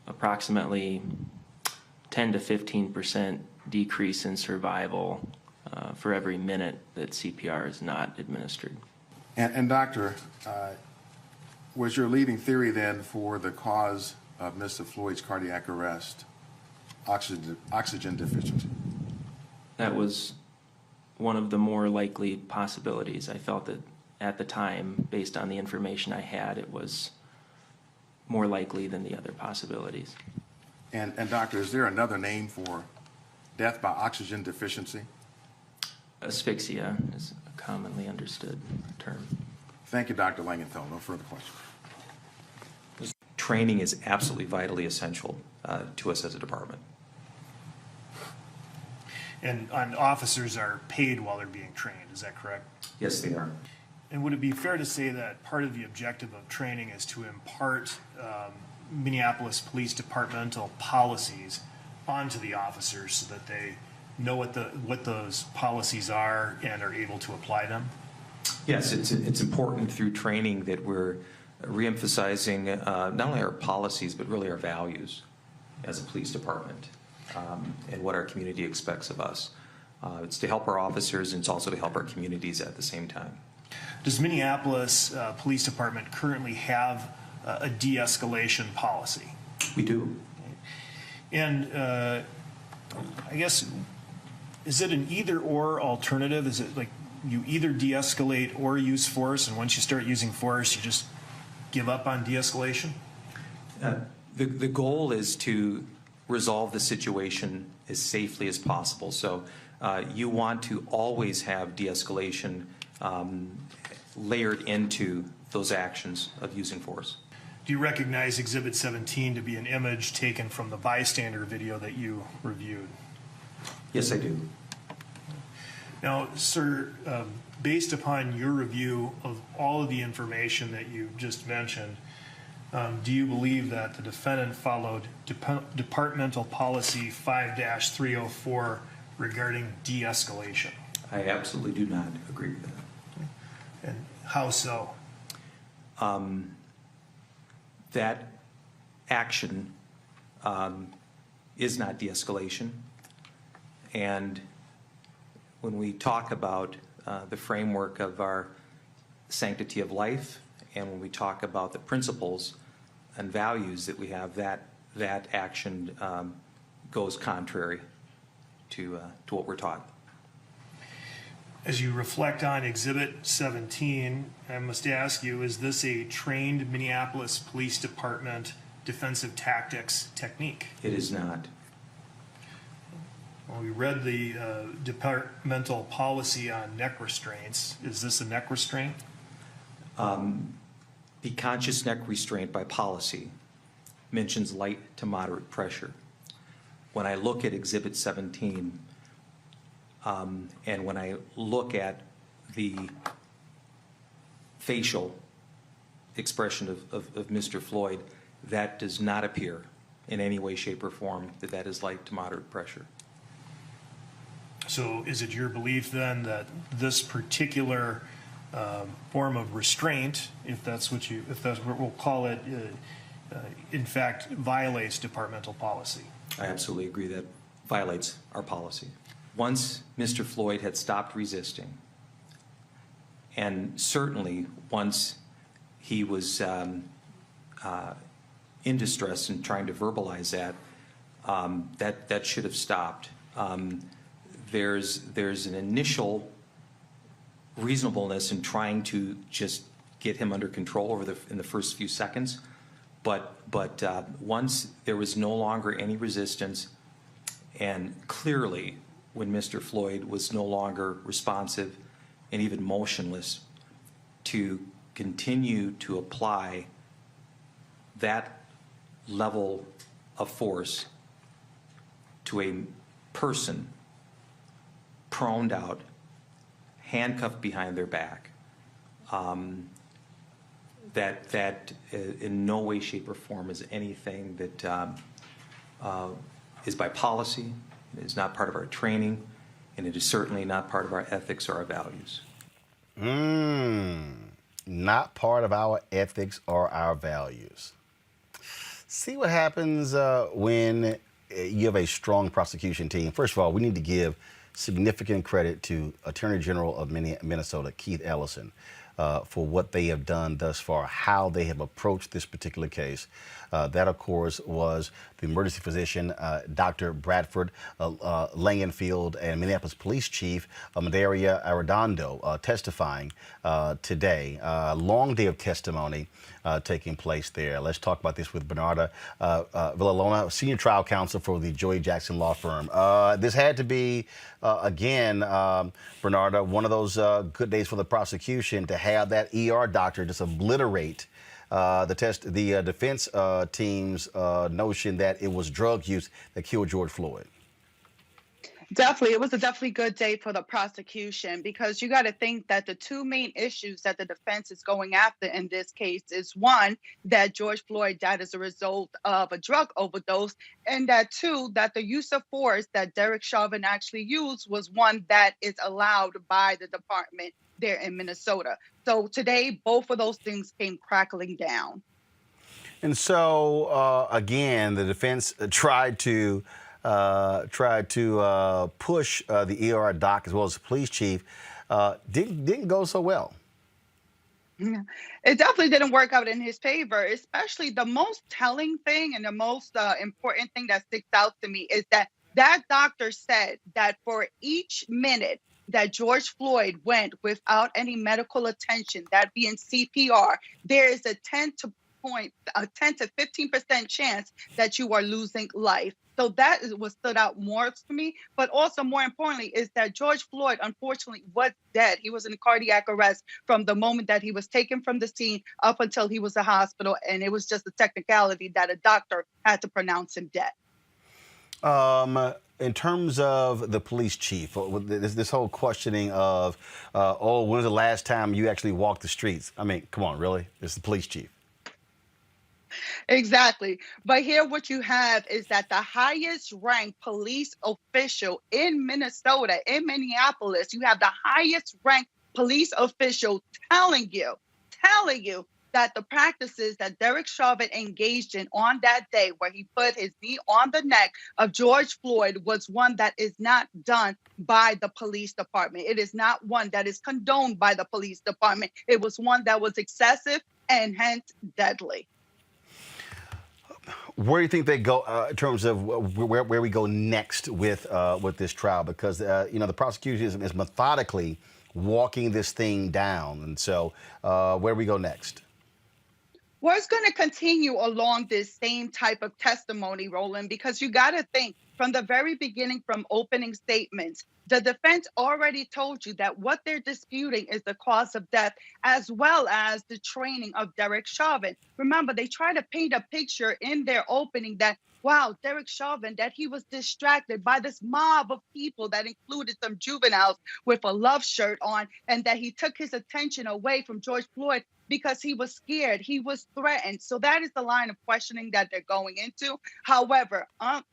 Approximately 10 to 15% decrease in survival for every minute that CPR is not administered. And doctor, was your leading theory then for the cause of Mr. Floyd's cardiac arrest oxygen deficiency? That was one of the more likely possibilities. I felt that at the time, based on the information I had, it was more likely than the other possibilities. And doctor, is there another name for death by oxygen deficiency? Asphyxia is a commonly understood term. Thank you, Dr. Langenfeld. No further questions. Training is absolutely vitally essential to us as a department. And officers are paid while they're being trained, is that correct? Yes, they are. And would it be fair to say that part of the objective of training is to impart Minneapolis Police Departmental policies onto the officers so that they know what those policies are and are able to apply them? Yes, it's important through training that we're reemphasizing not only our policies but really our values as a police department and what our community expects of us. It's to help our officers, and it's also to help our communities at the same time. Does Minneapolis Police Department currently have a de-escalation policy? We do. And I guess, is it an either-or alternative? Is it like you either de-escalate or use force, and once you start using force, you just give up on de-escalation? The goal is to resolve the situation as safely as possible. So you want to always have de-escalation layered into those actions of using force. Do you recognize Exhibit 17 to be an image taken from the bystander video that you reviewed? Yes, I do. Now, sir, based upon your review of all of the information that you just mentioned, do you believe that the defendant followed Departmental Policy 5-304 regarding de-escalation? I absolutely do not agree with that. And how so? That action is not de-escalation. And when we talk about the framework of our sanctity of life, and when we talk about the principles and values that we have, that action goes contrary to what we're taught. As you reflect on Exhibit 17, I must ask you, is this a trained Minneapolis Police Department defensive tactics technique? It is not. Well, we read the departmental policy on neck restraints. Is this a neck restraint? The conscious neck restraint by policy mentions light to moderate pressure. When I look at Exhibit 17, and when I look at the facial expression of Mr. Floyd, that does not appear in any way, shape, or form that that is light to moderate pressure. So is it your belief then that this particular form of restraint, if that's what we'll call it, in fact violates departmental policy? I absolutely agree that violates our policy. Once Mr. Floyd had stopped resisting, and certainly once he was in distress and trying to verbalize that, that should have stopped. There's an initial reasonableness in trying to just get him under control in the first few seconds. But once there was no longer any resistance, and clearly when Mr. Floyd was no longer responsive and even motionless, to continue to apply that level of force to a person proned out, handcuffed behind their back, that in no way, shape, or form is anything that is by policy. It is not part of our training, and it is certainly not part of our ethics or our values. Not part of our ethics or our values. See what happens when you have a strong prosecution team. First of all, we need to give significant credit to Attorney General of Minnesota, Keith Ellison, for what they have done thus far, how they have approached this particular case. That, of course, was the emergency physician, Dr. Bradford Langenfield, and Minneapolis Police Chief Madaria Arredondo testifying today. Long day of testimony taking place there. Let's talk about this with Bernarda Villalona, Senior Trial Counsel for the Joey Jackson Law Firm. This had to be, again, Bernarda, one of those good days for the prosecution to have that ER doctor just obliterate the defense team's notion that it was drug use that killed George Floyd. Definitely. It was a definitely good day for the prosecution, because you got to think that the two main issues that the defense is going after in this case is, one, that George Floyd died as a result of a drug overdose, and that, two, that the use of force that Derek Chauvin actually used was one that is allowed by the department there in Minnesota. So today, both of those things came crackling down. And so, again, the defense tried to push the ER doc as well as the police chief. Didn't go so well. Yeah. It definitely didn't work out in his favor, especially the most telling thing and the most important thing that sticks out to me is that doctor said that for each minute that George Floyd went without any medical attention, that being CPR, there is a 10 to 15% chance that you are losing life. So that is what stood out more to me. But also more importantly is that George Floyd, unfortunately, was dead. He was in cardiac arrest from the moment that he was taken from the scene up until he was in the hospital. And it was just a technicality that a doctor had to pronounce him dead. In terms of the police chief, this whole questioning of, when was the last time you actually walked the streets? I mean, come on, really? It's the police chief. Exactly. But here what you have is that the highest ranked police official in Minnesota, in Minneapolis, you have the highest ranked police official telling you that the practices that Derek Chauvin engaged in on that day where he put his knee on the neck of George Floyd was one that is not done by the police department. It is not one that is condoned by the police department. It was one that was excessive and hence deadly. Where do you think they go in terms of where we go next with this trial? Because the prosecution is methodically walking this thing down, and so where do we go next? Well, it's going to continue along this same type of testimony, Roland, because you got to think from the very beginning, from opening statements, the defense already told you that what they're disputing is the cause of death, as well as the training of Derek Chauvin. Remember, they try to paint a picture in their opening that, wow, Derek Chauvin, that he was distracted by this mob of people that included some juveniles with a love shirt on, and that he took his attention away from George Floyd because he was scared, he was threatened. So that is the line of questioning that they're going into. However,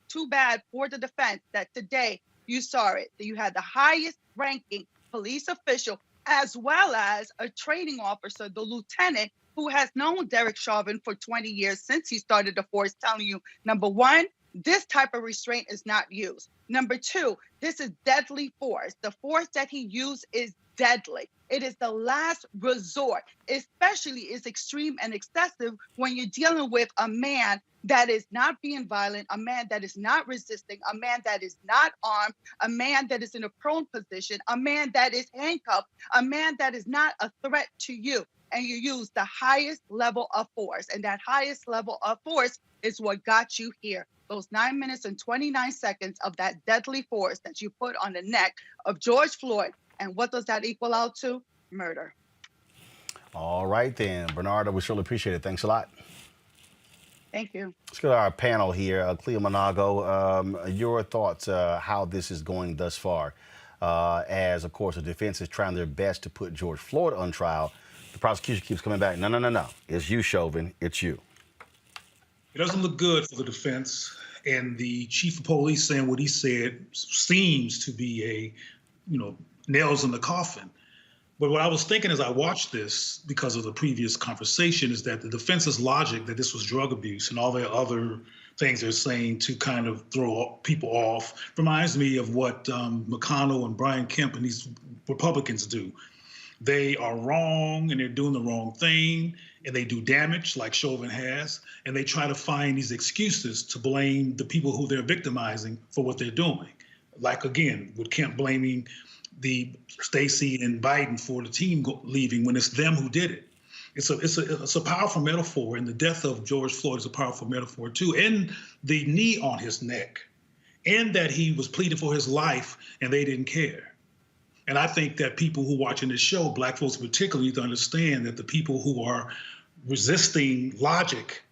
too bad for the defense that today you saw it. You had the highest ranking police official as well as a training officer, the lieutenant, who has known Derek Chauvin for 20 years since he started the force, telling you, number one, this type of restraint is not used. Number two, this is deadly force. The force that he used is deadly. It is the last resort. Especially is extreme and excessive when you're dealing with a man that is not being violent, a man that is not resisting, a man that is not armed, a man that is in a prone position, a man that is handcuffed, a man that is not a threat to you. And you use the highest level of force. And that highest level of force is what got you here. Those 9 minutes and 29 seconds of that deadly force that you put on the neck of George Floyd. And what does that equal out to? Murder. All right, then. Bernardo, we surely appreciate it. Thanks a lot. Thank you. Let's go to our panel here. Cleo Monago, your thoughts, how this is going thus far. As, of course, the defense is trying their best to put George Floyd on trial. The prosecution keeps coming back. No. It's you, Chauvin. It's you. It doesn't look good for the defense. And the chief of police saying what he said seems to be nails in the coffin. But what I was thinking as I watched this, because of the previous conversation, is that the defense's logic that this was drug abuse and all the other things they're saying to kind of throw people off reminds me of what McConnell and Brian Kemp and these Republicans do. They are wrong and they're doing the wrong thing and they do damage like Chauvin has, and they try to find these excuses to blame the people who they're victimizing for what they're doing. Like, again, with Kemp blaming the Stacey and Biden for the team leaving when it's them who did it. It's a powerful metaphor, and the death of George Floyd is a powerful metaphor too, and the knee on his neck, and that he was pleading for his life and they didn't care. And I think that people who are watching this show, Black folks particularly, need to understand that the people who are resisting logic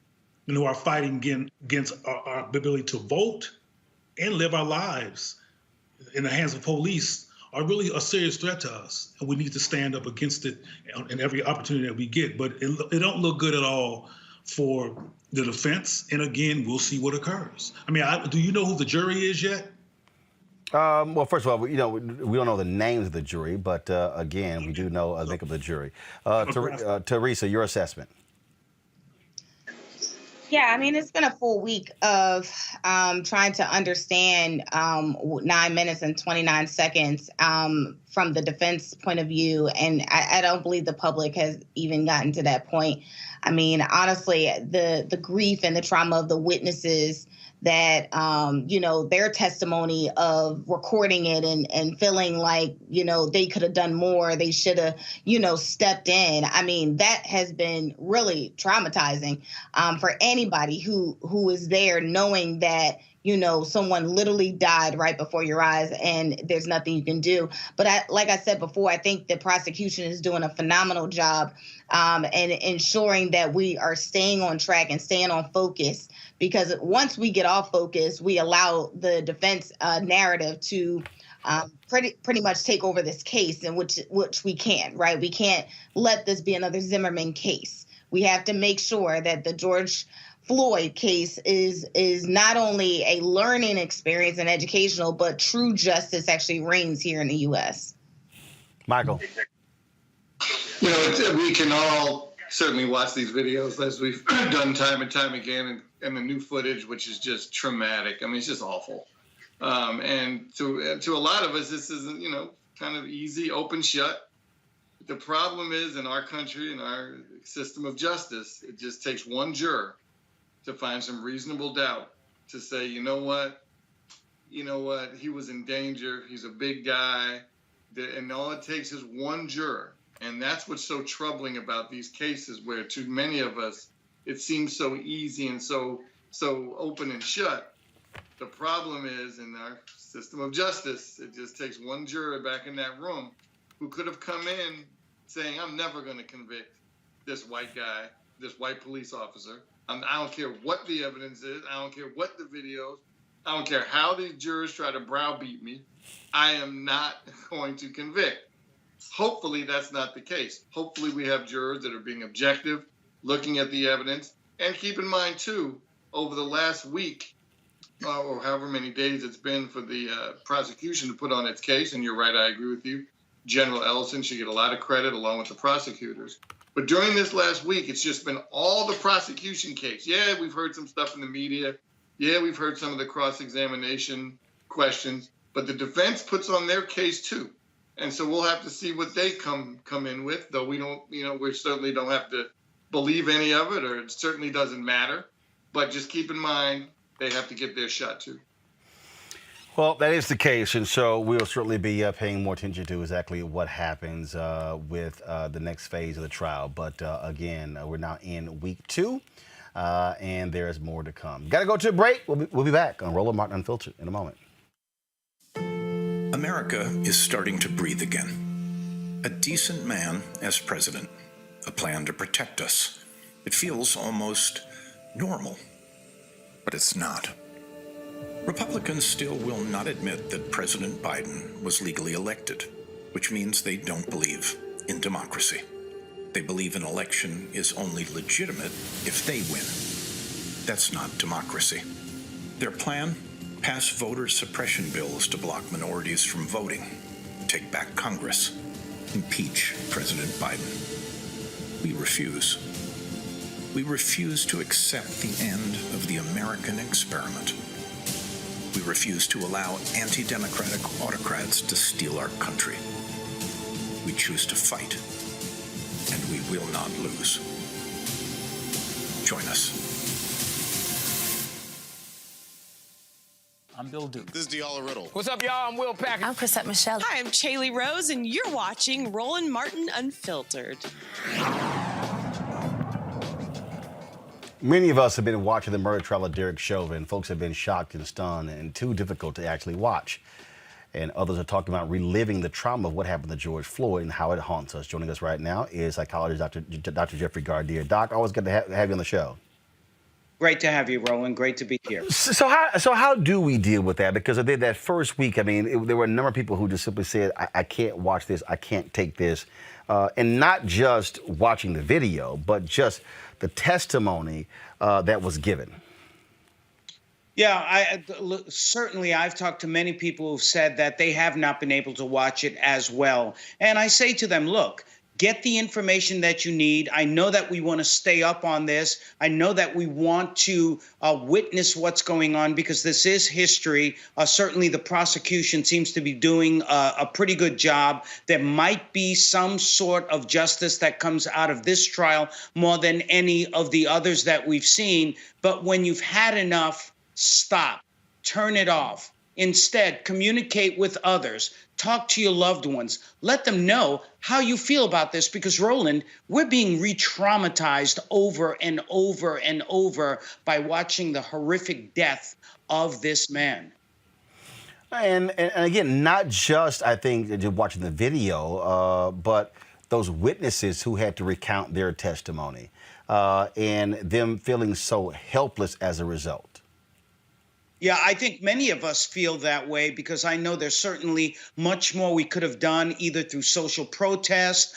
and who are fighting against our ability to vote and live our lives in the hands of police are really a serious threat to us, and we need to stand up against it in every opportunity that we get. But it don't look good at all for the defense, and again, we'll see what occurs. I mean, do you know who the jury is yet? Well, first of all, we don't know the names of the jury, but again, we do know a link of the jury. Teresa, your assessment. Yeah, I mean, it's been a full week of trying to understand 9 minutes and 29 seconds from the defense point of view. And I don't believe the public has even gotten to that point. I mean, honestly, the grief and the trauma of the witnesses that, their testimony of recording it and feeling like, they could have done more, they should have, stepped in. I mean, that has been really traumatizing for anybody who is there knowing that, someone literally died right before your eyes and there's nothing you can do. But like I said before, I think the prosecution is doing a phenomenal job and ensuring that we are staying on track and staying on focus, because once we get off focus, we allow the defense narrative to pretty much take over this case, in which we can't, right? We can't let this be another Zimmerman case. We have to make sure that the George Floyd case is not only a learning experience and educational, but true justice actually reigns here in the U.S. Michael. We can all certainly watch these videos as we've done time and time again, and the new footage, which is just traumatic. I mean, it's just awful. And to a lot of us, this isn't, kind of easy, open, shut. The problem is, in our country, in our system of justice, it just takes one juror to find some reasonable doubt to say, you know what, he was in danger, he's a big guy, and all it takes is one juror. And that's what's so troubling about these cases, where to many of us, it seems so easy and so open and shut. The problem is, in our system of justice, it just takes one juror back in that room who could have come in saying, I'm never going to convict this white guy, this white police officer. I don't care what the evidence is. I don't care what the videos. I don't care how these jurors try to browbeat me. I am not going to convict. Hopefully that's not the case. Hopefully we have jurors that are being objective, looking at the evidence. And keep in mind, too, over the last week, or however many days it's been for the prosecution to put on its case, and you're right, I agree with you, General Ellison should get a lot of credit along with the prosecutors. But during this last week, it's just been all the prosecution case. Yeah, we've heard some stuff in the media. Yeah, we've heard some of the cross-examination questions. But the defense puts on their case, too. And so we'll have to see what they come in with, though we don't, we certainly don't have to believe any of it, or it certainly doesn't matter. But just keep in mind, they have to get their shot too. Well, that is the case, and so we'll certainly be paying more attention to exactly what happens with the next phase of the trial. But again, we're now in week 2, and there's more to come. Got to go to a break. We'll be back on Roland Martin Unfiltered in a moment. America is starting to breathe again. A decent man as president, a plan to protect us. It feels almost normal, but it's not. Republicans still will not admit that President Biden was legally elected, which means they don't believe in democracy. They believe an election is only legitimate if they win. That's not democracy. Their plan? Pass voter suppression bills to block minorities from voting, take back Congress, impeach President Biden. We refuse. We refuse to accept the end of the American experiment. We refuse to allow anti-democratic autocrats to steal our country. We choose to fight, and we will not lose. Join us. I'm Bill Duke. This is Diala Riddle. What's up, y'all? I'm Will Packer. I'm Chrisette Michelle. Hi, I'm Chaley Rose, and you're watching Roland Martin Unfiltered. Many of us have been watching the murder trial of Derek Chauvin. Folks have been shocked and stunned and too difficult to actually watch. And others are talking about reliving the trauma of what happened to George Floyd and how it haunts us. Joining us right now is psychologist Dr. Jeffrey Gardier. Doc, always good to have you on the show. Great to have you, Roland. Great to be here. So how do we deal with that? Because I did that first week. I mean, there were a number of people who just simply said, I can't watch this. I can't take this. And not just watching the video, but just the testimony that was given. Yeah, certainly I've talked to many people who've said that they have not been able to watch it as well. And I say to them, look, get the information that you need. I know that we want to stay up on this. I know that we want to witness what's going on because this is history. Certainly the prosecution seems to be doing a pretty good job. There might be some sort of justice that comes out of this trial more than any of the others that we've seen. But when you've had enough, stop, turn it off. Instead, communicate with others. Talk to your loved ones. Let them know how you feel about this because, Roland, we're being re-traumatized over and over and over by watching the horrific death of this man. And again, not just, I think, just watching the video, but those witnesses who had to recount their testimony and them feeling so helpless as a result. Yeah, I think many of us feel that way because I know there's certainly much more we could have done either through social protest,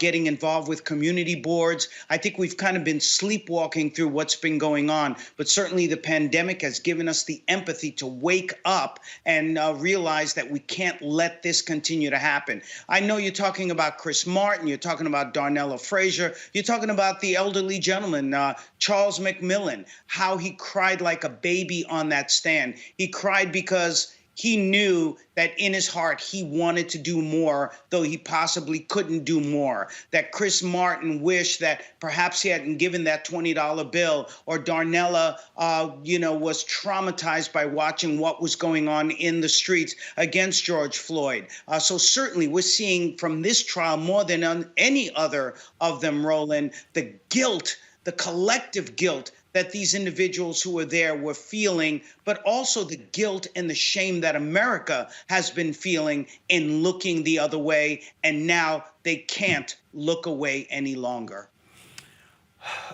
getting involved with community boards. I think we've kind of been sleepwalking through what's been going on, but certainly the pandemic has given us the empathy to wake up and realize that we can't let this continue to happen. I know you're talking about Chris Martin, you're talking about Darnella Frazier, you're talking about the elderly gentleman, Charles McMillan, how he cried like a baby on that stand. He cried because he knew that in his heart he wanted to do more, though he possibly couldn't do more. That Chris Martin wished that perhaps he hadn't given that $20 bill, or Darnella, was traumatized by watching what was going on in the streets against George Floyd. So certainly we're seeing from this trial more than on any other of them, Roland, the guilt, the collective guilt that these individuals who were there were feeling, but also the guilt and the shame that America has been feeling in looking the other way, and now they can't look away any longer.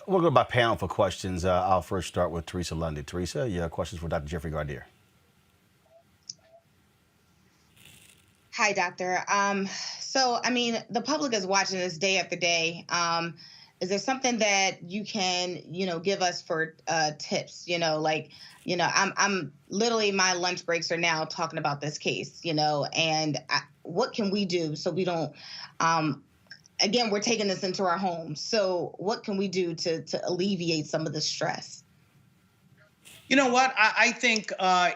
We'll go by panel for questions. I'll first start with Teresa Lundy. Teresa, you have questions for Dr. Jeffrey Gardier. Hi, doctor. So, I mean, the public is watching this day after day. Is there something that you can, give us for tips? I'm literally, my lunch breaks are now talking about this case, and what can we do so we don't, again, we're taking this into our homes. So what can we do to alleviate some of the stress? You know what? I think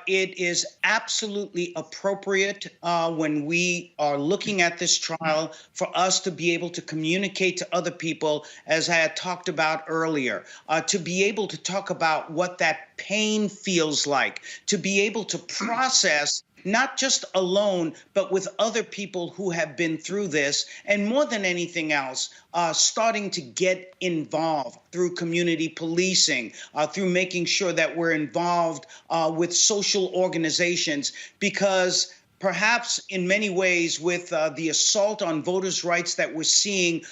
it is absolutely appropriate when we are looking at this trial for us to be able to communicate to other people, as I had talked about earlier, to be able to talk about what that pain feels like, to be able to process not just alone, but with other people who have been through this, and more than anything else, starting to get involved through community policing, through making sure that we're involved with social organizations, because perhaps in many ways with the assault on voters' rights that we're seeing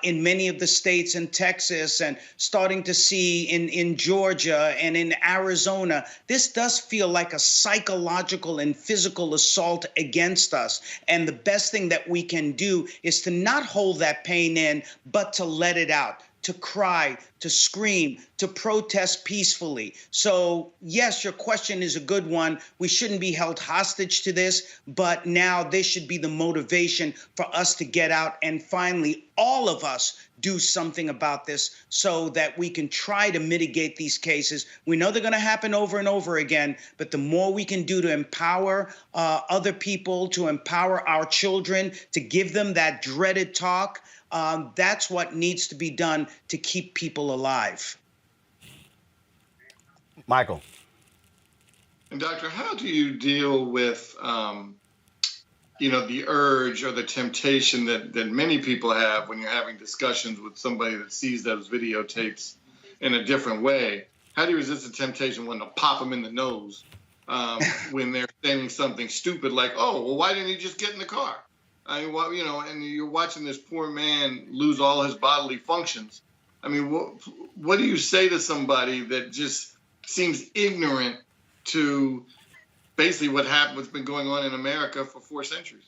in many of the states in Texas and starting to see in Georgia and in Arizona, this does feel like a psychological and physical assault against us. And the best thing that we can do is to not hold that pain in, but to let it out, to cry, to scream, to protest peacefully. So yes, your question is a good one. We shouldn't be held hostage to this, but now this should be the motivation for us to get out and finally all of us do something about this so that we can try to mitigate these cases. We know they're going to happen over and over again, but the more we can do to empower other people, to empower our children, to give them that dreaded talk, that's what needs to be done to keep people alive. Michael. And Doctor, how do you deal with, the urge or the temptation that many people have when you're having discussions with somebody that sees those videotapes in a different way? How do you resist the temptation when to pop them in the nose when they're saying something stupid like, "Oh, well, why didn't he just get in the car?" I mean, and you're watching this poor man lose all his bodily functions. I mean, what do you say to somebody that just seems ignorant to basically what's been going on in America for 4 centuries?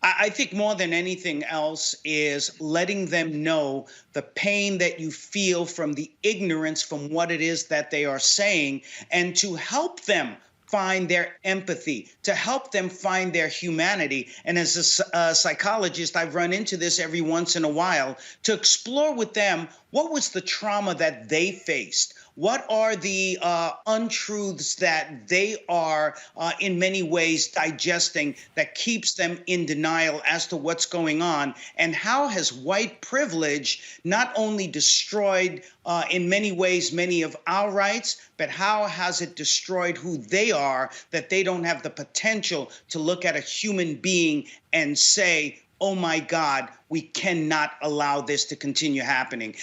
I think more than anything else is letting them know the pain that you feel from the ignorance from what it is that they are saying, and to help them find their empathy, to help them find their humanity. And as a psychologist, I've run into this every once in a while, to explore with them what was the trauma that they faced. What are the untruths that they are in many ways digesting that keeps them in denial as to what's going on? And how has white privilege not only destroyed in many ways many of our rights, but how has it destroyed who they are, that they don't have the potential to look at a human being and say, "Oh my God, we cannot allow this to continue happening."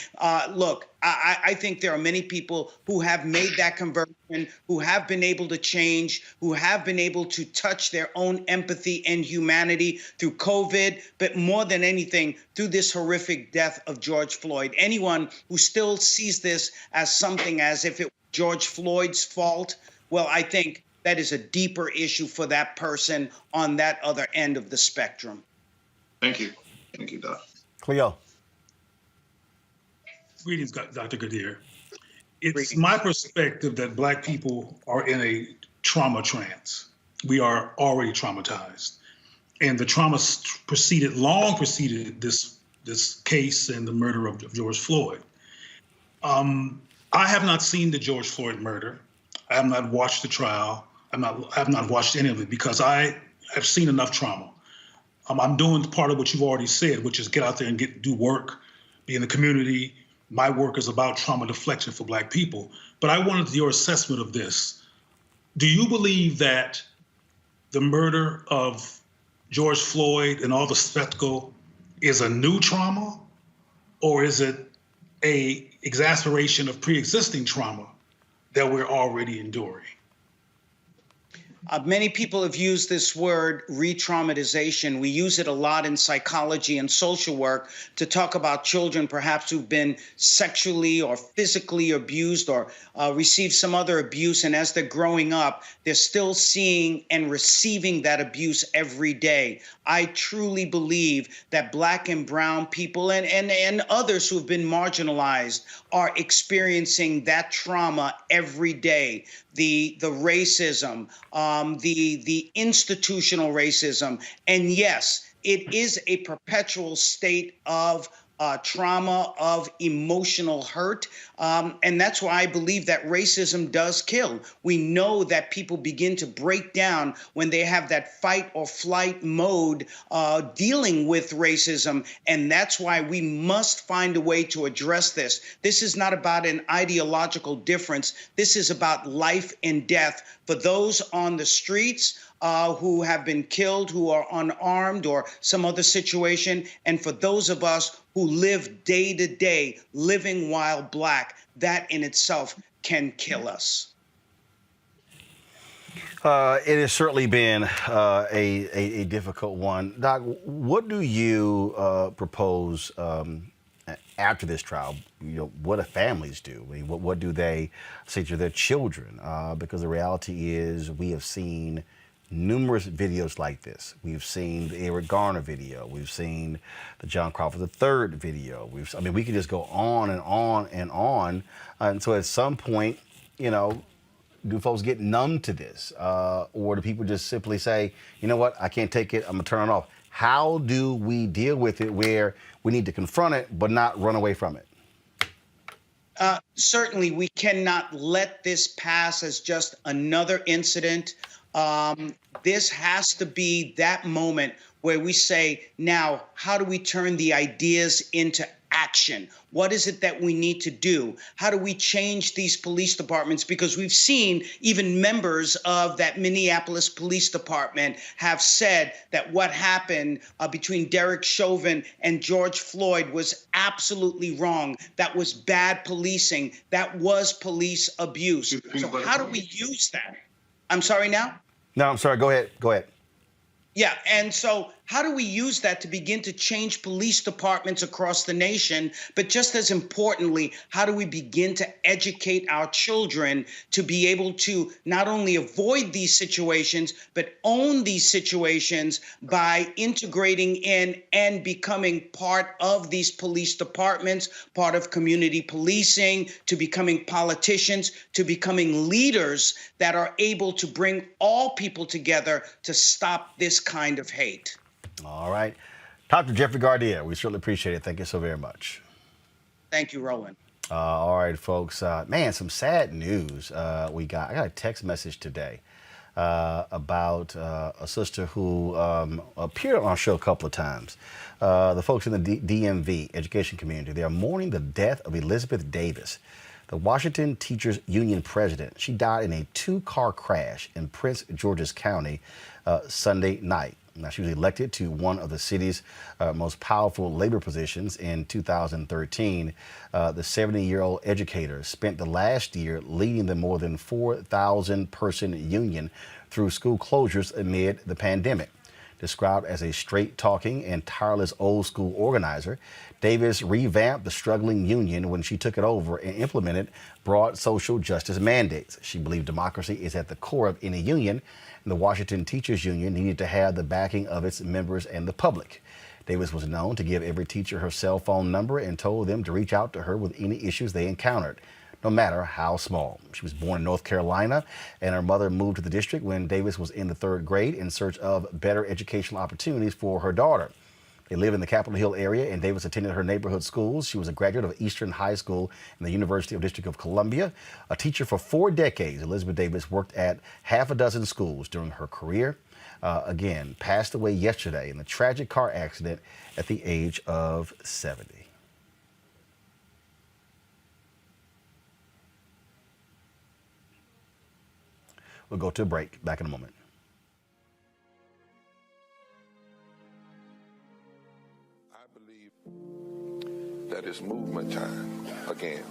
Look, I think there are many people who have made that conversion, who have been able to change, who have been able to touch their own empathy and humanity through COVID, but more than anything, through this horrific death of George Floyd. Anyone who still sees this as something as if it was George Floyd's fault, well, I think that is a deeper issue for that person on that other end of the spectrum. Thank you. Thank you, Doc. Cleo. Greetings, Dr. Gadir. It's my perspective that Black people are in a trauma trance. We are already traumatized. And the trauma long preceded this case and the murder of George Floyd. I have not seen the George Floyd murder. I have not watched the trial. I have not watched any of it because I have seen enough trauma. I'm doing part of what you've already said, which is get out there and do work, be in the community. My work is about trauma deflection for Black people. But I wanted your assessment of this. Do you believe that the murder of George Floyd and all the spectacle is a new trauma, or is it a exacerbation of pre-existing trauma that we're already enduring? Many people have used this word re-traumatization. We use it a lot in psychology and social work to talk about children perhaps who've been sexually or physically abused or received some other abuse. And as they're growing up, they're still seeing and receiving that abuse every day. I truly believe that Black and brown people and others who've been marginalized are experiencing that trauma every day. The racism, the institutional racism. And yes, it is a perpetual state of trauma, of emotional hurt. And that's why I believe that racism does kill. We know that people begin to break down when they have that fight or flight mode dealing with racism. And that's why we must find a way to address this. This is not about an ideological difference. This is about life and death for those on the streets who have been killed, who are unarmed or some other situation, and for those of us who live day to day, living while black. That in itself can kill us. It has certainly been a difficult one. Doc, what do you propose after this trial? You know, what do families do? I mean, what do they say to their children? Because the reality is we have seen numerous videos like this. We've seen the Eric Garner video. We've seen the John Crawford III video. I mean, we could just go on and on and on. And so at some point, you know, do folks get numb to this? Or do people just simply say, you know what, I can't take it, I'm gonna turn it off? How do we deal with it where we need to confront it but not run away from it? Certainly, we cannot let this pass as just another incident. This has to be that moment where we say, now, how do we turn the ideas into action? What is it that we need to do? How do we change these police departments? Because we've seen even members of that Minneapolis Police Department have said that what happened between Derek Chauvin and George Floyd was absolutely wrong. That was bad policing. That was police abuse. So how do we use that? I'm sorry now? No, I'm sorry. Go ahead. Go ahead. Yeah. And so how do we use that to begin to change police departments across the nation? But just as importantly, how do we begin to educate our children to be able to not only avoid these situations, but own these situations by integrating in and becoming part of these police departments, part of community policing, to becoming politicians, to becoming leaders that are able to bring all people together to stop this kind of hate. All right. Dr. Jeffrey Gardia, we certainly appreciate it. Thank you so very much. Thank you, Roland. All right, folks. Man, some sad news I got a text message today about a sister who appeared on our show a couple of times. The folks in the DMV education community, they are mourning the death of Elizabeth Davis, the Washington Teachers Union president. She died in a two-car crash in Prince George's County Sunday night. Now, she was elected to one of the city's most powerful labor positions in 2013. The 70-year-old educator spent the last year leading the more than 4,000-person union through school closures amid the pandemic. Described as a straight-talking and tireless old-school organizer, Davis revamped the struggling union when she took it over and implemented broad social justice mandates. She believed democracy is at the core of any union, and the Washington Teachers Union needed to have the backing of its members and the public. Davis was known to give every teacher her cell phone number and told them to reach out to her with any issues they encountered, no matter how small. She was born in North Carolina, and her mother moved to the district when Davis was in the 3rd grade in search of better educational opportunities for her daughter. They live in the Capitol Hill area, and Davis attended her neighborhood schools. She was a graduate of Eastern High School and the University of District of Columbia. A teacher for 4 decades, Elizabeth Davis worked at half a dozen schools during her career. Again, passed away yesterday in a tragic car accident at the age of 70. We'll go to a break. Back in a moment. That is movement time again.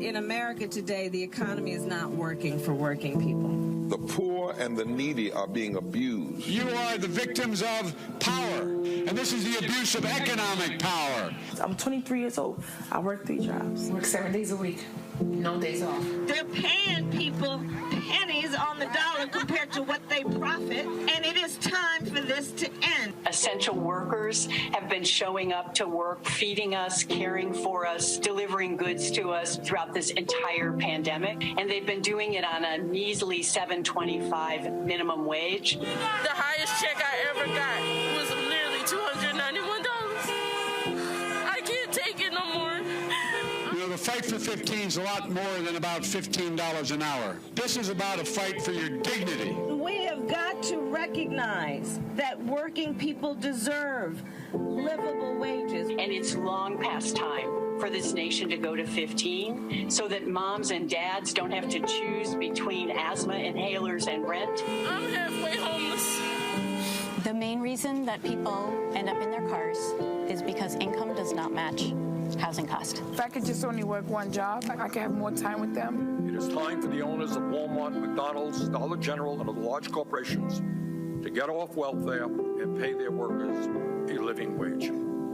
In America today, the economy is not working for working people. The poor and the needy are being abused. You are the victims of power, and this is the abuse of economic power. I'm 23 years old. I work 3 jobs. Work 7 days a week. No days off. They're paying people pennies on the dollar compared to what they profit, and it is time for this to end. Essential workers have been showing up to work, feeding us, caring for us, delivering goods to us throughout this entire pandemic, and they've been doing it on a measly $7.25 minimum wage. The highest check I ever got was nearly $291. fight for 15 is a lot more than about $15 an hour. This is about a fight for your dignity. We have got to recognize that working people deserve livable wages. And it's long past time for this nation to go to 15 so that moms and dads don't have to choose between asthma inhalers and rent. I'm halfway homeless. The main reason that people end up in their cars is because income does not match housing cost. If I could just only work one job, I could have more time with them. It is time for the owners of Walmart, McDonald's, Dollar General, and other large corporations to get off welfare and pay their workers a living wage.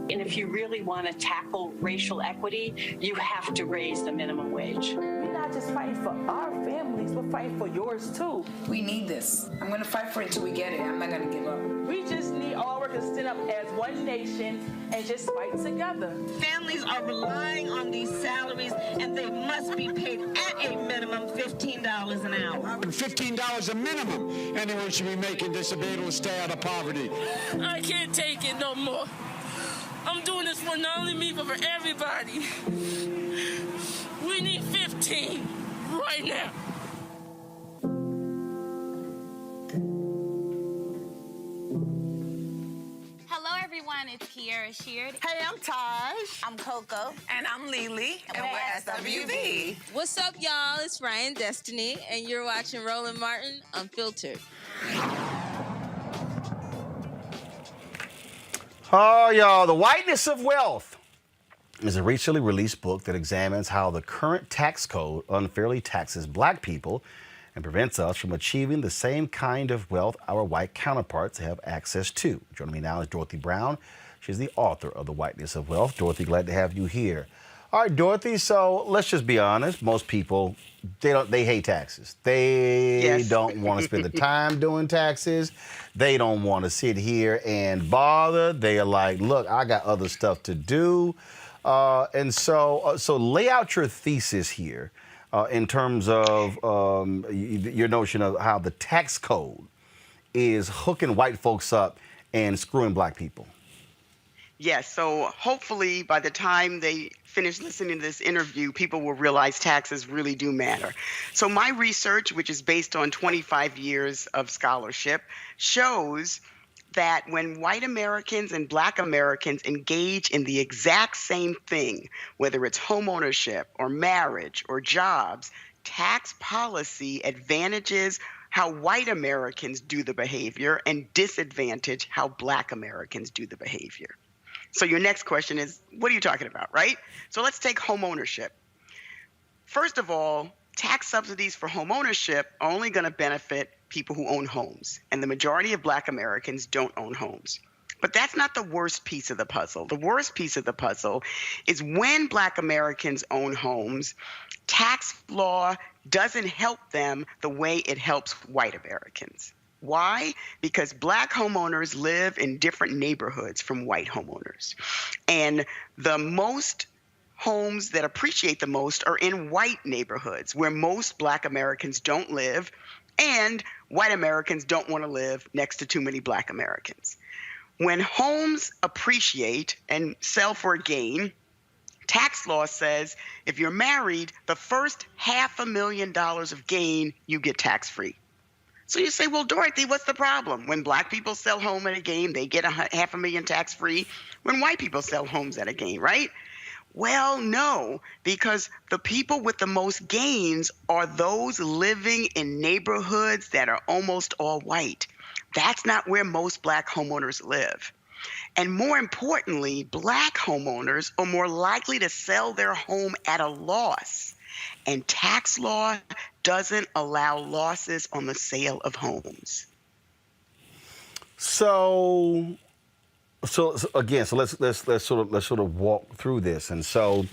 And if you really want to tackle racial equity, you have to raise the minimum wage. We're not just fighting for our families, we're fighting for yours too. We need this. I'm going to fight for it until we get it. I'm not going to give up. We just need all workers to stand up as one nation and just fight together. Families are relying on these salaries, and they must be paid at a minimum $15 an hour. $15 a minimum anyone should be making to be able to stay out of poverty. I can't take it no more. I'm doing this for not only me, but for everybody. We need 15 right now. Hello, everyone. It's Kiara Sheard. Hey, I'm Taj. I'm Coco. And I'm Lily. And we're SWV. What's up, y'all? It's Ryan Destiny, and you're watching Roland Martin Unfiltered. Oh, y'all, The Whiteness of Wealth is a recently released book that examines how the current tax code unfairly taxes black people and prevents us from achieving the same kind of wealth our white counterparts have access to. Joining me now is Dorothy Brown. She's the author of The Whiteness of Wealth. Dorothy, glad to have you here. All right, Dorothy, so let's just be honest. Most people, they hate taxes. They don't want to spend the time doing taxes. They don't want to sit here and bother. They are like, look, I got other stuff to do. And so lay out your thesis here in terms of your notion of how the tax code is hooking white folks up and screwing black people. Yes, so hopefully by the time they finish listening to this interview, people will realize taxes really do matter. So my research, which is based on 25 years of scholarship, shows that when white Americans and black Americans engage in the exact same thing, whether it's homeownership or marriage or jobs, tax policy advantages how white Americans do the behavior and disadvantage how black Americans do the behavior. So your next question is, what are you talking about, right? So let's take home ownership. First of all, tax subsidies for home ownership are only going to benefit people who own homes, and the majority of black Americans don't own homes. But that's not the worst piece of the puzzle. The worst piece of the puzzle is when black Americans own homes, tax law doesn't help them the way it helps white Americans. Why? Because black homeowners live in different neighborhoods from white homeowners. And the most homes that appreciate the most are in white neighborhoods where most black Americans don't live, and white Americans don't want to live next to too many black Americans. When homes appreciate and sell for a gain, tax law says if you're married, the first $500,000 of gain you get tax-free. So you say, well, Dorothy, what's the problem? When black people sell home at a gain, they get $500,000 tax-free. When white people sell homes at a gain, right? Well, no, because the people with the most gains are those living in neighborhoods that are almost all white. That's not where most black homeowners live. And more importantly, black homeowners are more likely to sell their home at a loss. And tax law doesn't allow losses on the sale of homes. So again, let's sort of walk through this. And so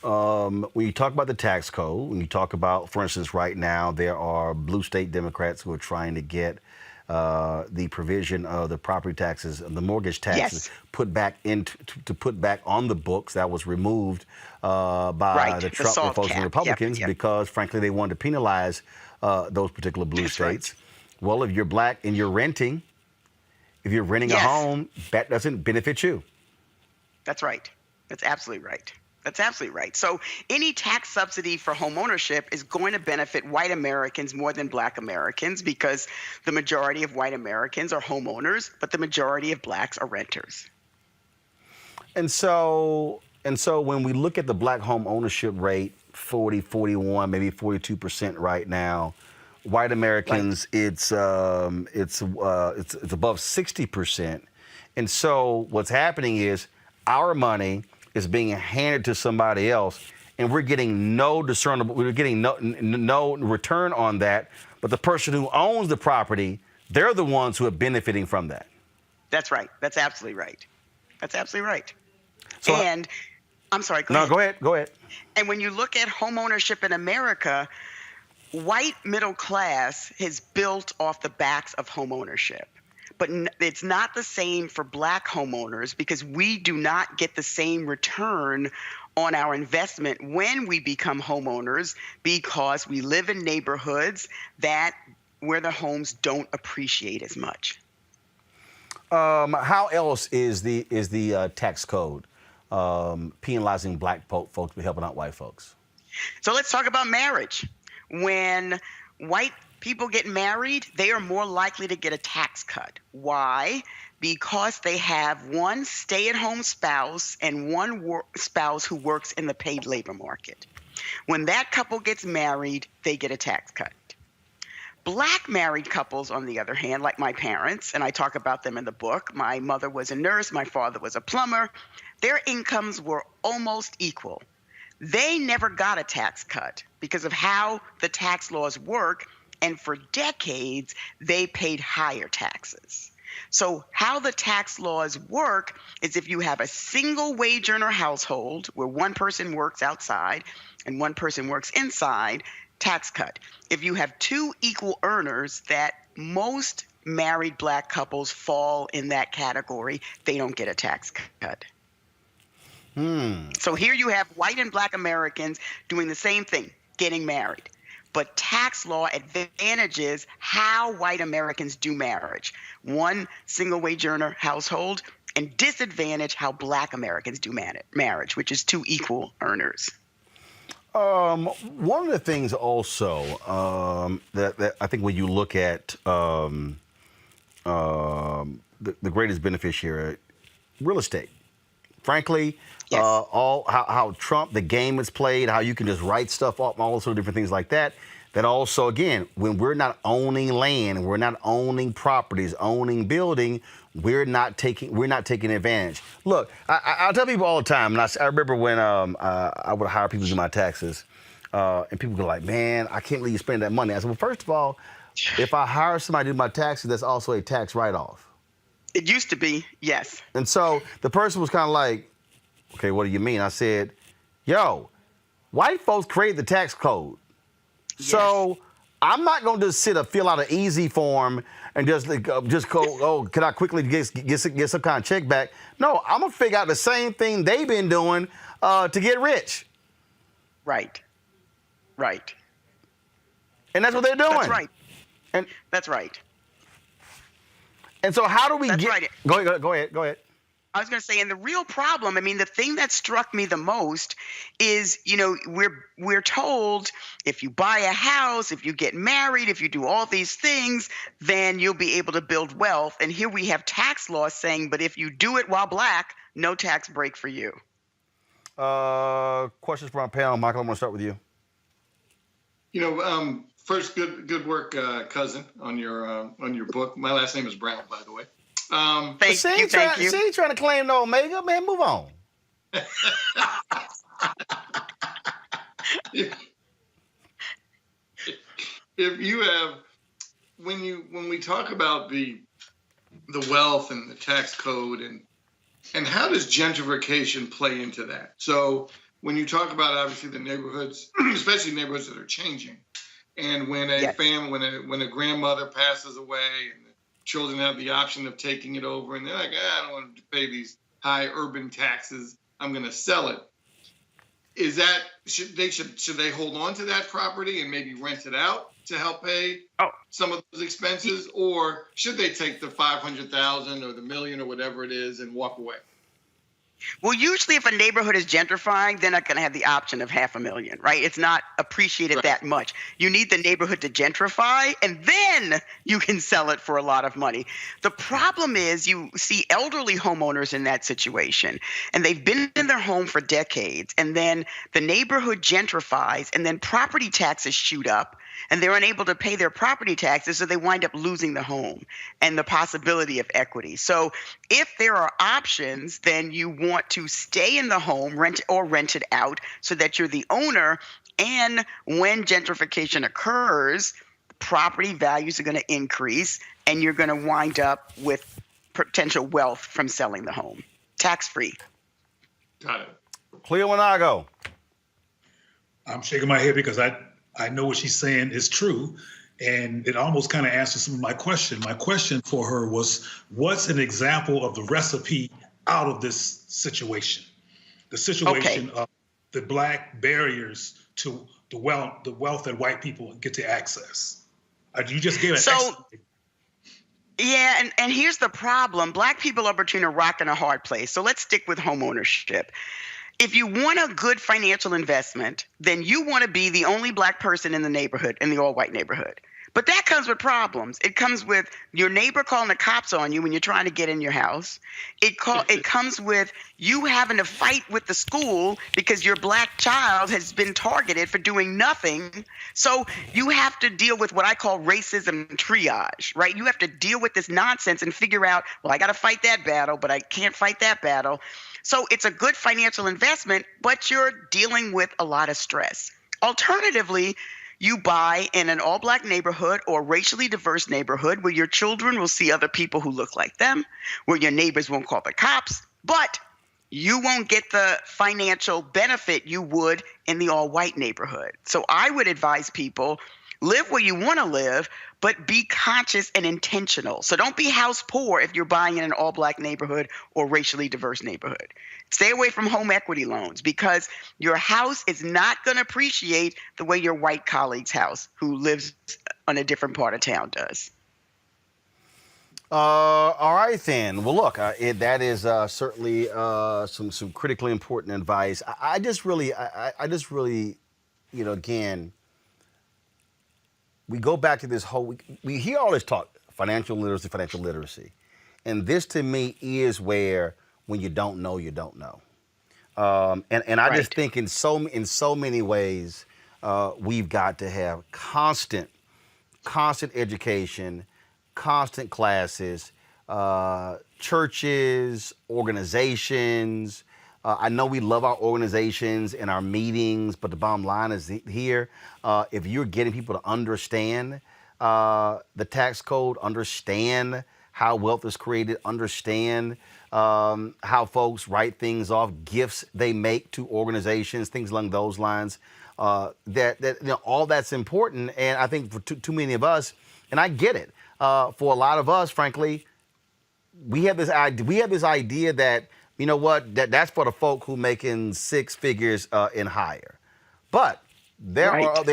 when you talk about the tax code, when you talk about, for instance, right now there are blue state Democrats who are trying to get the provision of the property taxes, the mortgage taxes, put back on the books. That was removed by the Trump folks and Republicans because, frankly, they wanted to penalize those particular blue states. Right. Well, if you're black and you're renting, if you're renting a home, that doesn't benefit you. That's right. That's absolutely right. That's absolutely right. So any tax subsidy for home ownership is going to benefit white Americans more than black Americans because the majority of white Americans are homeowners, but the majority of blacks are renters. And so when we look at the black home ownership rate, 40, 41, maybe 42% right now, white Americans, it's above 60%. And so what's happening is our money is being handed to somebody else, and we're getting no return on that. But the person who owns the property, they're the ones who are benefiting from that. That's right. That's absolutely right. That's absolutely right. So, and I'm sorry, go ahead. Go ahead. And when you look at home ownership in America, white middle class is built off the backs of home ownership. But it's not the same for black homeowners because we do not get the same return on our investment when we become homeowners because we live in neighborhoods where the homes don't appreciate as much. How else is the tax code penalizing black folks but helping out white folks? So let's talk about marriage. When white people get married, they are more likely to get a tax cut. Why? Because they have one stay-at-home spouse and one spouse who works in the paid labor market. When that couple gets married, they get a tax cut. Black married couples, on the other hand, like my parents, and I talk about them in the book, my mother was a nurse, my father was a plumber, their incomes were almost equal. They never got a tax cut because of how the tax laws work, and for decades, they paid higher taxes. So how the tax laws work is if you have a single wage earner household where one person works outside and one person works inside, tax cut. If you have two equal earners, that most married black couples fall in that category, they don't get a tax cut. So here you have white and black Americans doing the same thing, getting married. But tax law advantages how white Americans do marriage. One single wage earner household, and disadvantage how black Americans do marriage, which is two equal earners. One of the things also that I think when you look at the greatest beneficiary, real estate. Frankly, yes. How Trump, the game is played, how you can just write stuff up, all sorts of different things like that. That also, again, when we're not owning land, we're not owning properties, owning building, we're not taking advantage. Look, I tell people all the time, and I remember when I would hire people to do my taxes, and people go like, "Man, I can't believe you spend that money." I said, "Well, first of all, if I hire somebody to do my taxes, that's also a tax write-off." It used to be, yes. And so the person was kind of like, "Okay, what do you mean?" I said, "Yo, white folks created the tax code. Yes. So I'm not going to just fill out an easy form and just go, oh, can I quickly get some kind of check back? No, I'm going to figure out the same thing they've been doing to get rich." Right. Right. And that's what they're doing. That's right. And that's right. And so how do we That's get... right. Go ahead. I was going to say, and the real problem, I mean, the thing that struck me the most is, we're told if you buy a house, if you get married, if you do all these things, then you'll be able to build wealth. And here we have tax laws saying, but if you do it while black, no tax break for you. Questions from our panel. Michael, I'm going to start with you. First, good work, cousin, on your book. My last name is Brown, by the way. Thank you. See, trying to claim the Omega, man. Move on. If you have, when we talk about the wealth and the tax code and how does gentrification play into that? So when you talk about obviously the neighborhoods, especially neighborhoods that are changing, and when a family, when a grandmother passes away and the children have the option of taking it over, and they're like, I don't want to pay these high urban taxes, I'm going to sell it. Is that should they hold on to that property and maybe rent it out to help pay some of those expenses, or should they take the $500,000 or the $1 million or whatever it is and walk away? Well, usually if a neighborhood is gentrifying, they're not going to have the option of $500,000, right? It's not appreciated that much. You need the neighborhood to gentrify, and then you can sell it for a lot of money. The problem is you see elderly homeowners in that situation, and they've been in their home for decades, and then the neighborhood gentrifies, and then property taxes shoot up, and they're unable to pay their property taxes, so they wind up losing the home and the possibility of equity. So if there are options, then you want to stay in the home, rent it out so that you're the owner. And when gentrification occurs, property values are going to increase, and you're going to wind up with potential wealth from selling the home, tax-free. Got it. Cleo Monago. I'm shaking my head because I know what she's saying is true, and it almost kind of answers some of my question. My question for her was, what's an example of the recipe out of this situation? The situation of the Black barriers to the wealth that white people get to access. You just gave it. Yeah, and here's the problem. Black people are between a rock and a hard place. So let's stick with home ownership. If you want a good financial investment, then you want to be the only Black person in the neighborhood, in the all-white neighborhood. But that comes with problems. It comes with your neighbor calling the cops on you when you're trying to get in your house. It comes with you having to fight with the school because your Black child has been targeted for doing nothing. So you have to deal with what I call racism triage, right? You have to deal with this nonsense and figure out, well, I got to fight that battle, but I can't fight that battle. So it's a good financial investment, but you're dealing with a lot of stress. Alternatively, you buy in an all-Black neighborhood or racially diverse neighborhood where your children will see other people who look like them, where your neighbors won't call the cops, but you won't get the financial benefit you would in the all-white neighborhood. So I would advise people, live where you want to live, but be conscious and intentional. So don't be house poor if you're buying in an all-Black neighborhood or racially diverse neighborhood. Stay away from home equity loans because your house is not going to appreciate the way your white colleague's house who lives on a different part of town does. All right, then. Well, look, that is certainly some critically important advice. I just really, you know, again, we go back to this whole, we hear all this talk, financial literacy. And this to me is where when you don't know, you don't know. And I just think in so many ways, we've got to have constant education, constant classes, churches, organizations. I know we love our organizations and our meetings, but the bottom line is here, if you're getting people to understand the tax code, understand how wealth is created, understand how folks write things off, gifts they make to organizations, things along those lines, that you know, all that's important. And I think for too many of us, and I get it, for a lot of us, frankly, we have this idea that, you know what, that's for the folk who making six figures and higher. But there are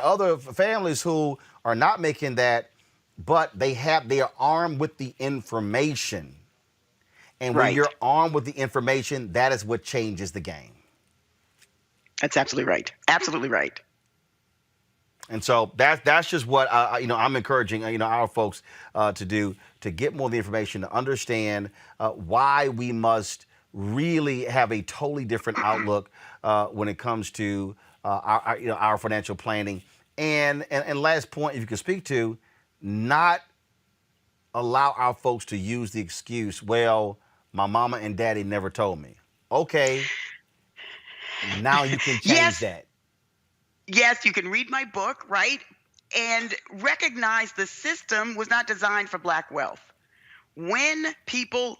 other families who are not making that, but they are armed with the information. And when you're armed with the information, that is what changes the game. That's absolutely right. Absolutely right. And so that's just what I'm encouraging our folks to do, to get more of the information, to understand why we must really have a totally different outlook when it comes to our financial planning. And last point, if you could speak to, not allow our folks to use the excuse, well, my mama and daddy never told me. Okay, now you can change that. Yes, you can read my book, right? And recognize the system was not designed for Black wealth. When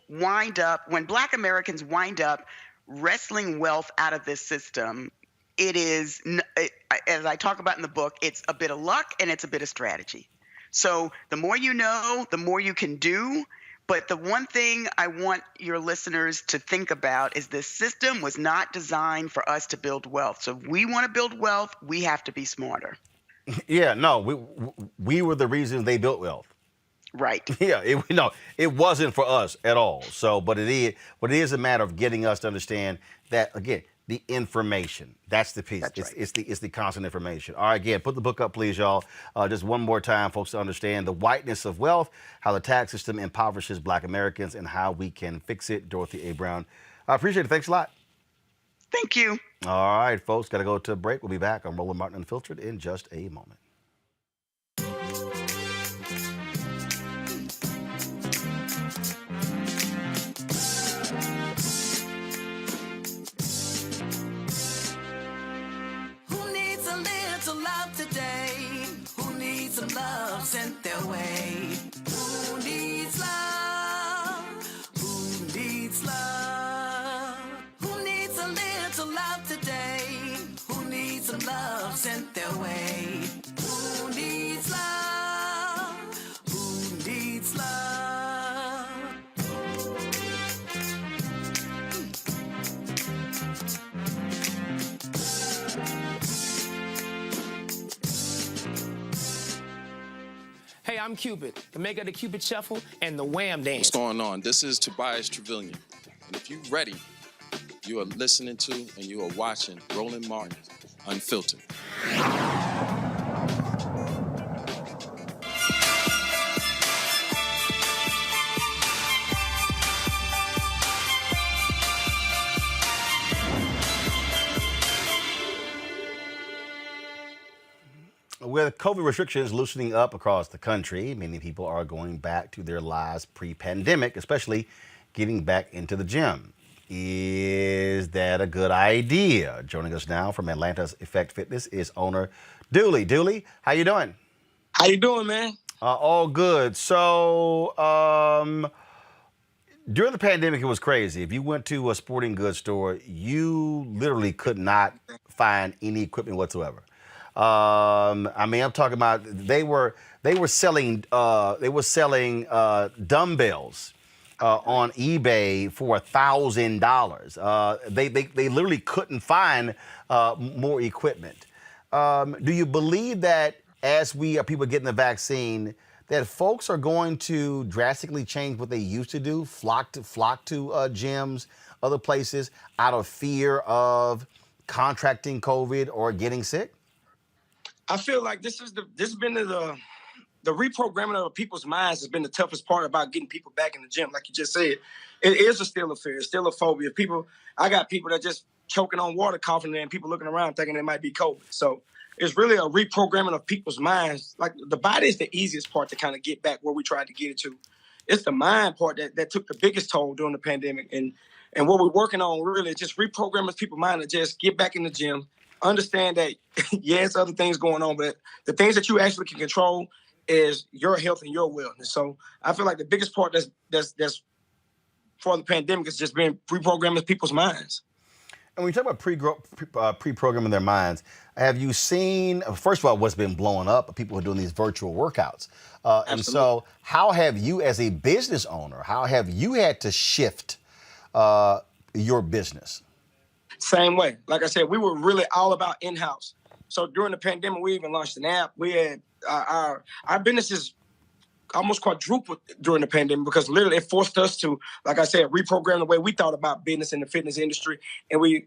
Black Americans wind up wrestling wealth out of this system, it is, as I talk about in the book, it's a bit of luck and it's a bit of strategy. So the more you know, the more you can do. But the one thing I want your listeners to think about is this system was not designed for us to build wealth. So if we want to build wealth, we have to be smarter. Yeah, no, we were the reasons they built wealth. Right. Yeah, it wasn't for us at all. So, but it is a matter of getting us to understand that, again, the information. That's the piece. That's right. It's the constant information. All right, again, put the book up, please, y'all. Just one more time, folks, to understand the whiteness of wealth, how the tax system impoverishes Black Americans, and how we can fix it. Dorothy A. Brown. I appreciate it. Thanks a lot. Thank you. All right, folks, got to go to a break. We'll be back on Roland Martin Unfiltered in just a moment. Some love sent their way. Who needs love? Who needs love? Who needs a little love today? Who needs some love sent their way? Who needs love? Who needs love? Hey, I'm Cupid, the maker of the Cupid Shuffle and the Wham Dance. What's going on? This is Tobias Trevelyan. And if you're ready, you are listening to and you are watching Roland Martin Unfiltered. With COVID restrictions loosening up across the country, many people are going back to their lives pre-pandemic, especially getting back into the gym. Is that a good idea? Joining us now from Atlanta's Effect Fitness is owner Dooley. Dooley, how you doing? How you doing, man? All good. So, during the pandemic, it was crazy. If you went to a sporting goods store, you literally could not find any equipment whatsoever. I mean, I'm talking about they were selling dumbbells on eBay for $1,000. They literally couldn't find more equipment. Do you believe that as people getting the vaccine, that folks are going to drastically change what they used to do, flock to gyms, other places, out of fear of contracting COVID or getting sick? I feel like this has been the reprogramming of people's minds has been the toughest part about getting people back in the gym. Like you just said, it is still a fear, it's still a phobia. I got people that just choking on water, coughing, and people looking around thinking it might be COVID. So it's really a reprogramming of people's minds. Like the body is the easiest part to kind of get back where we tried to get it to. It's the mind part that took the biggest toll during the pandemic. And what we're working on really is just reprogramming people's mind to just get back in the gym. Understand that, yes, other things going on, but the things that you actually can control is your health and your wellness. So I feel like the biggest part that's for the pandemic is just being reprogramming people's minds. And when you talk about pre-programming their minds, have you seen, first of all, what's been blowing up? People are doing these virtual workouts. And so how have you, as a business owner, how have you had to shift your business? Same way. Like I said, we were really all about in-house. So during the pandemic, we even launched an app. We had our businesses almost quadrupled during the pandemic because literally it forced us to, like I said, reprogram the way we thought about business in the fitness industry. And we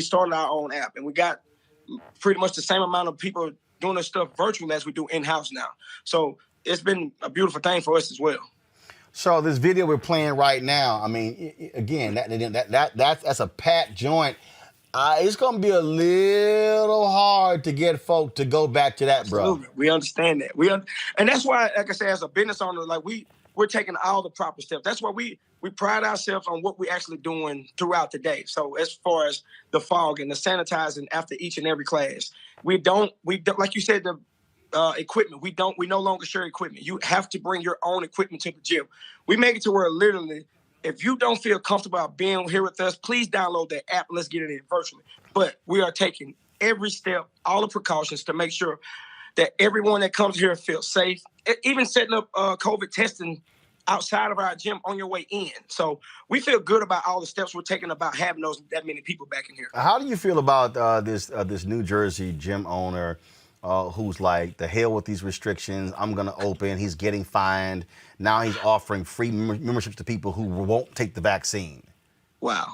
started our own app, and we got pretty much the same amount of people doing this stuff virtually as we do in-house now. So it's been a beautiful thing for us as well. So this video we're playing right now, I mean, again, that's a packed joint. It's going to be a little hard to get folk to go back to that, bro. Absolutely. We understand that. And that's why, like I said, as a business owner, like we're taking all the proper steps. That's why we pride ourselves on what we're actually doing throughout the day. So as far as the fog and the sanitizing after each and every class, we don't like you said, the equipment. We no longer share equipment. You have to bring your own equipment to the gym. We make it to where literally, if you don't feel comfortable about being here with us, please download that app. Let's get it in virtually. But we are taking every step, all the precautions to make sure that everyone that comes here feels safe. Even setting up COVID testing outside of our gym on your way in. So we feel good about all the steps we're taking about having that many people back in here. How do you feel about this New Jersey gym owner who's like, the hell with these restrictions, I'm going to open. He's getting fined. Now he's offering free memberships to people who won't take the vaccine. Wow.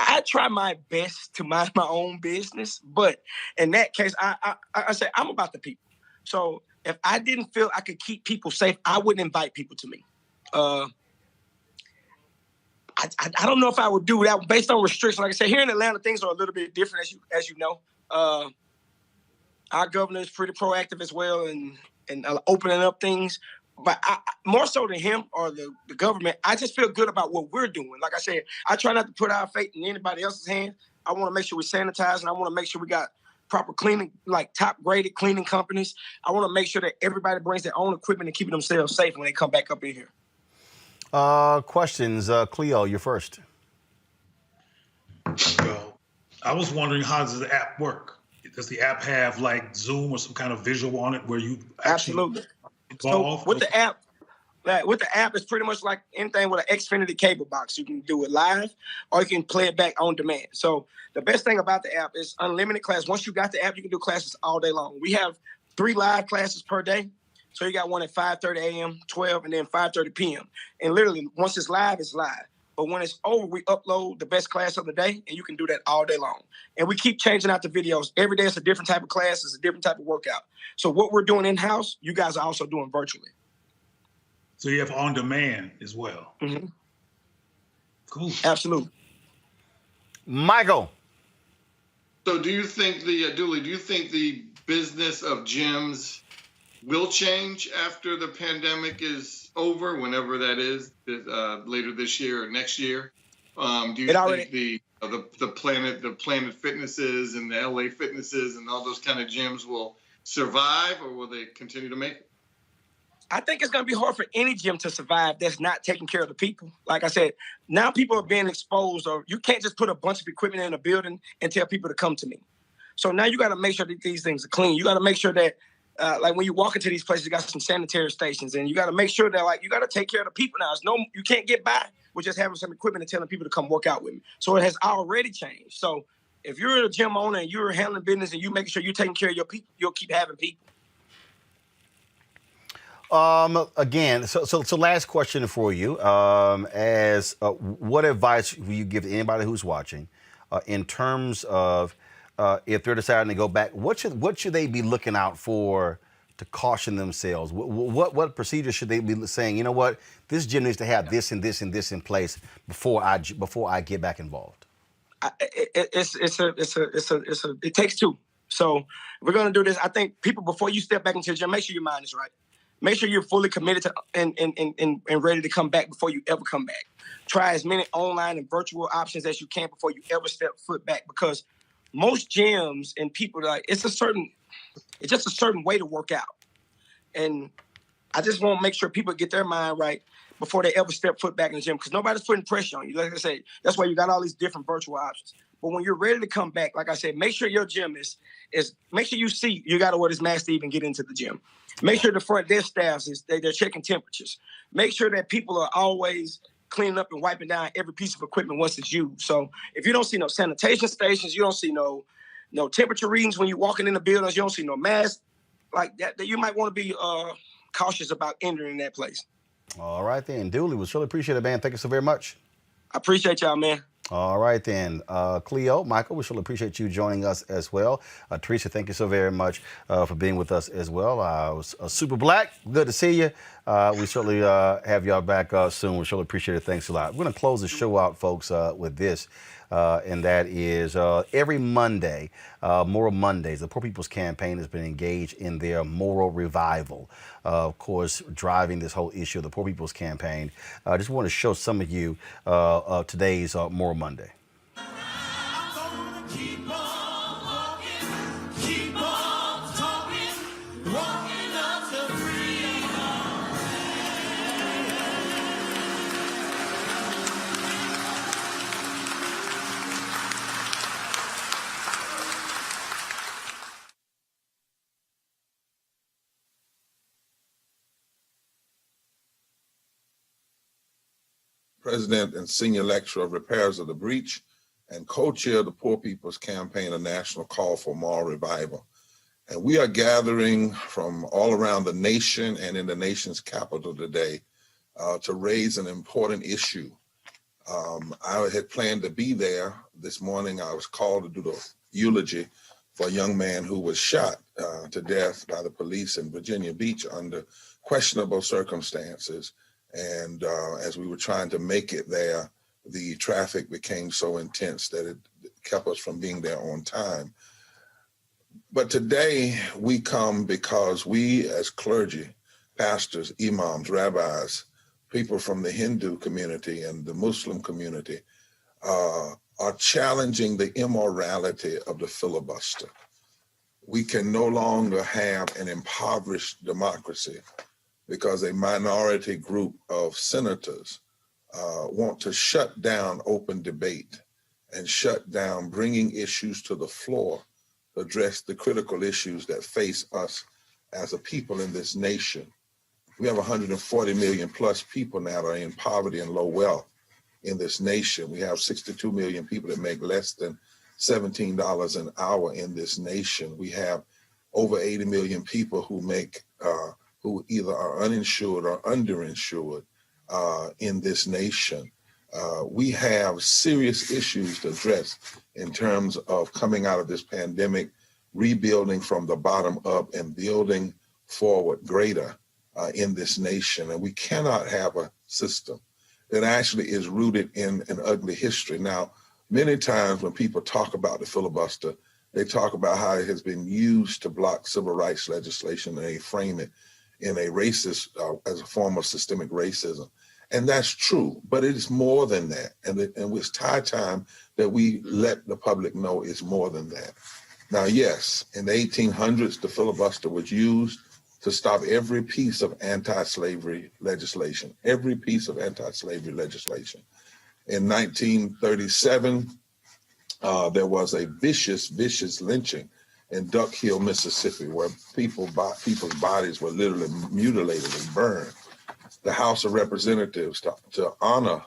I try my best to mind my own business, but in that case, I say I'm about the people. So if I didn't feel I could keep people safe, I wouldn't invite people to me. I don't know if I would do that based on restrictions. Like I said, here in Atlanta, things are a little bit different, as you know. Our governor is pretty proactive as well and opening up things. But more so than him or the government, I just feel good about what we're doing. Like I said, I try not to put our faith in anybody else's hands. I want to make sure we sanitize, and I want to make sure we got proper cleaning, like top-graded cleaning companies. I want to make sure that everybody brings their own equipment and keeping themselves safe when they come back up in here. Questions. Cleo, you're first. Well, I was wondering, how does the app work? Does the app have like Zoom or some kind of visual on it where you Absolutely. involved? So with the app, it's pretty much like anything with an Xfinity cable box. You can do it live or you can play it back on demand. So the best thing about the app is unlimited class. Once you got the app, you can do classes all day long. We have 3 live classes per day. So you got one at 5:30 a.m., 12, and then 5:30 p.m. And literally, once it's live, it's live. But when it's over, we upload the best class of the day, and you can do that all day long. And we keep changing out the videos. Every day it's a different type of class. It's a different type of workout. So what we're doing in-house, you guys are also doing virtually. So you have on demand as well. Mm-hmm. Cool. Absolutely. Michael. So do you think Dooley, do you think the business of gyms will change after the pandemic is over, whenever that is, later this year or next year? Do you think the Planet Fitnesses and the LA Fitnesses and all those kind of gyms will survive, or will they continue to make it? I think it's going to be hard for any gym to survive that's not taking care of the people. Like I said, now people are being exposed, or you can't just put a bunch of equipment in a building and tell people to come to me. So now you got to make sure that these things are clean. You got to make sure that like when you walk into these places, you got some sanitary stations, and you got to make sure that like you got to take care of the people now. You can't get by with just having some equipment and telling people to come work out with me. So it has already changed. So if you're a gym owner and you're handling business and you making sure you're taking care of your people, you'll keep having people. Again, so last question for you. What advice will you give to anybody who's watching in terms of if they're deciding to go back? What should they be looking out for to caution themselves? What procedures should they be saying? You know what, this gym needs to have this and this and this in place before I get back involved. It takes two. So we're gonna do this. I think people, before you step back into the gym, make sure your mind is right. Make sure you're fully committed to and ready to come back before you ever come back. Try as many online and virtual options as you can before you ever step foot back, because most gyms and people, like, it's just a certain way to work out. And I just want to make sure people get their mind right before they ever step foot back in the gym, because nobody's putting pressure on you. Like I say, that's why you got all these different virtual options. But when you're ready to come back, like I said, make sure your gym is make sure you got to wear this mask to even get into the gym. Make sure the front desk staff they're checking temperatures. Make sure that people are always cleaning up and wiping down every piece of equipment once it's used. So if you don't see no sanitation stations, you don't see no temperature readings when you're walking in the buildings, you don't see no mask like that you might want to be cautious about entering that place. All right then, Dooley, we really appreciate it, man. Thank you so very much. I appreciate y'all, man. All right then, Cleo, Michael, we really appreciate you joining us as well. Teresa, thank you so very much for being with us as well. Super Black, good to see you. We certainly have y'all back soon. We really appreciate it. Thanks a lot. We're going to close the show out, folks, with this. And that is every Monday, Moral Mondays, the Poor People's Campaign has been engaged in their moral revival. Of course, driving this whole issue of the Poor People's Campaign. I just want to show some of you today's Moral Monday. President and Senior Lecturer of Repairs of the Breach and co-chair the Poor People's Campaign, a national call for moral revival. And we are gathering from all around the nation and in the nation's capital today to raise an important issue. I had planned to be there this morning. I was called to do the eulogy for a young man who was shot to death by the police in Virginia Beach under questionable circumstances. And as we were trying to make it there, the traffic became so intense that it kept us from being there on time. But today we come because we as clergy, pastors, imams, rabbis, people from the Hindu community and the Muslim community are challenging the immorality of the filibuster. We can no longer have an impoverished democracy because a minority group of senators want to shut down open debate and shut down bringing issues to the floor to address the critical issues that face us as a people in this nation. We have 140 million plus people now that are in poverty and low wealth in this nation. We have 62 million people that make less than $17 an hour in this nation. We have over 80 million people who make who either are uninsured or underinsured in this nation. We have serious issues to address in terms of coming out of this pandemic, rebuilding from the bottom up and building forward greater in this nation. And we cannot have a system that actually is rooted in an ugly history. Now, many times when people talk about the filibuster, they talk about how it has been used to block civil rights legislation, and they frame it in a racist, as a form of systemic racism. And that's true, but it is more than that. And it's high time that we let the public know it's more than that. Now, yes, in the 1800s, the filibuster was used to stop every piece of anti-slavery legislation, every piece of anti-slavery legislation. In 1937, there was a vicious lynching in Duck Hill, Mississippi, where people's bodies were literally mutilated and burned. The House of Representatives, to honor,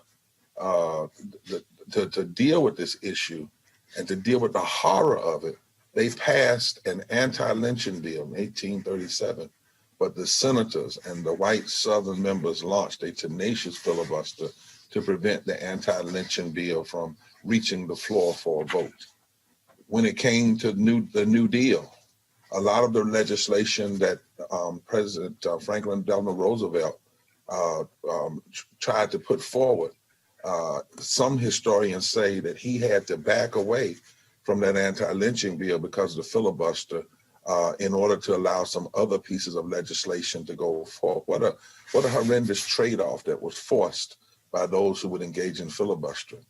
to deal with this issue and to deal with the horror of it, they passed an anti-lynching bill in 1837. But the senators and the white Southern members launched a tenacious filibuster to prevent the anti-lynching bill from reaching the floor for a vote. When it came to the New Deal, a lot of the legislation that President Franklin Delano Roosevelt tried to put forward, some historians say that he had to back away from that anti-lynching bill because of the filibuster in order to allow some other pieces of legislation to go forward. What a horrendous trade-off that was forced by those who would engage in filibustering.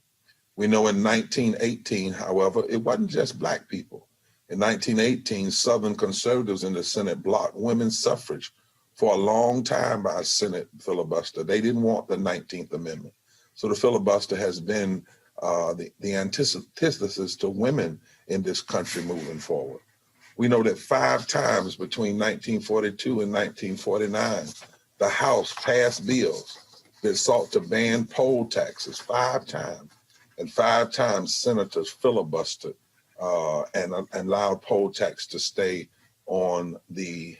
We know in 1918, however, it wasn't just Black people. In 1918, Southern conservatives in the Senate blocked women's suffrage for a long time by a Senate filibuster. They didn't want the 19th Amendment. So the filibuster has been the antithesis to women in this country moving forward. We know that 5 times between 1942 and 1949, the House passed bills that sought to ban poll taxes 5 times. And 5 times senators filibustered and allowed poll tax to stay on the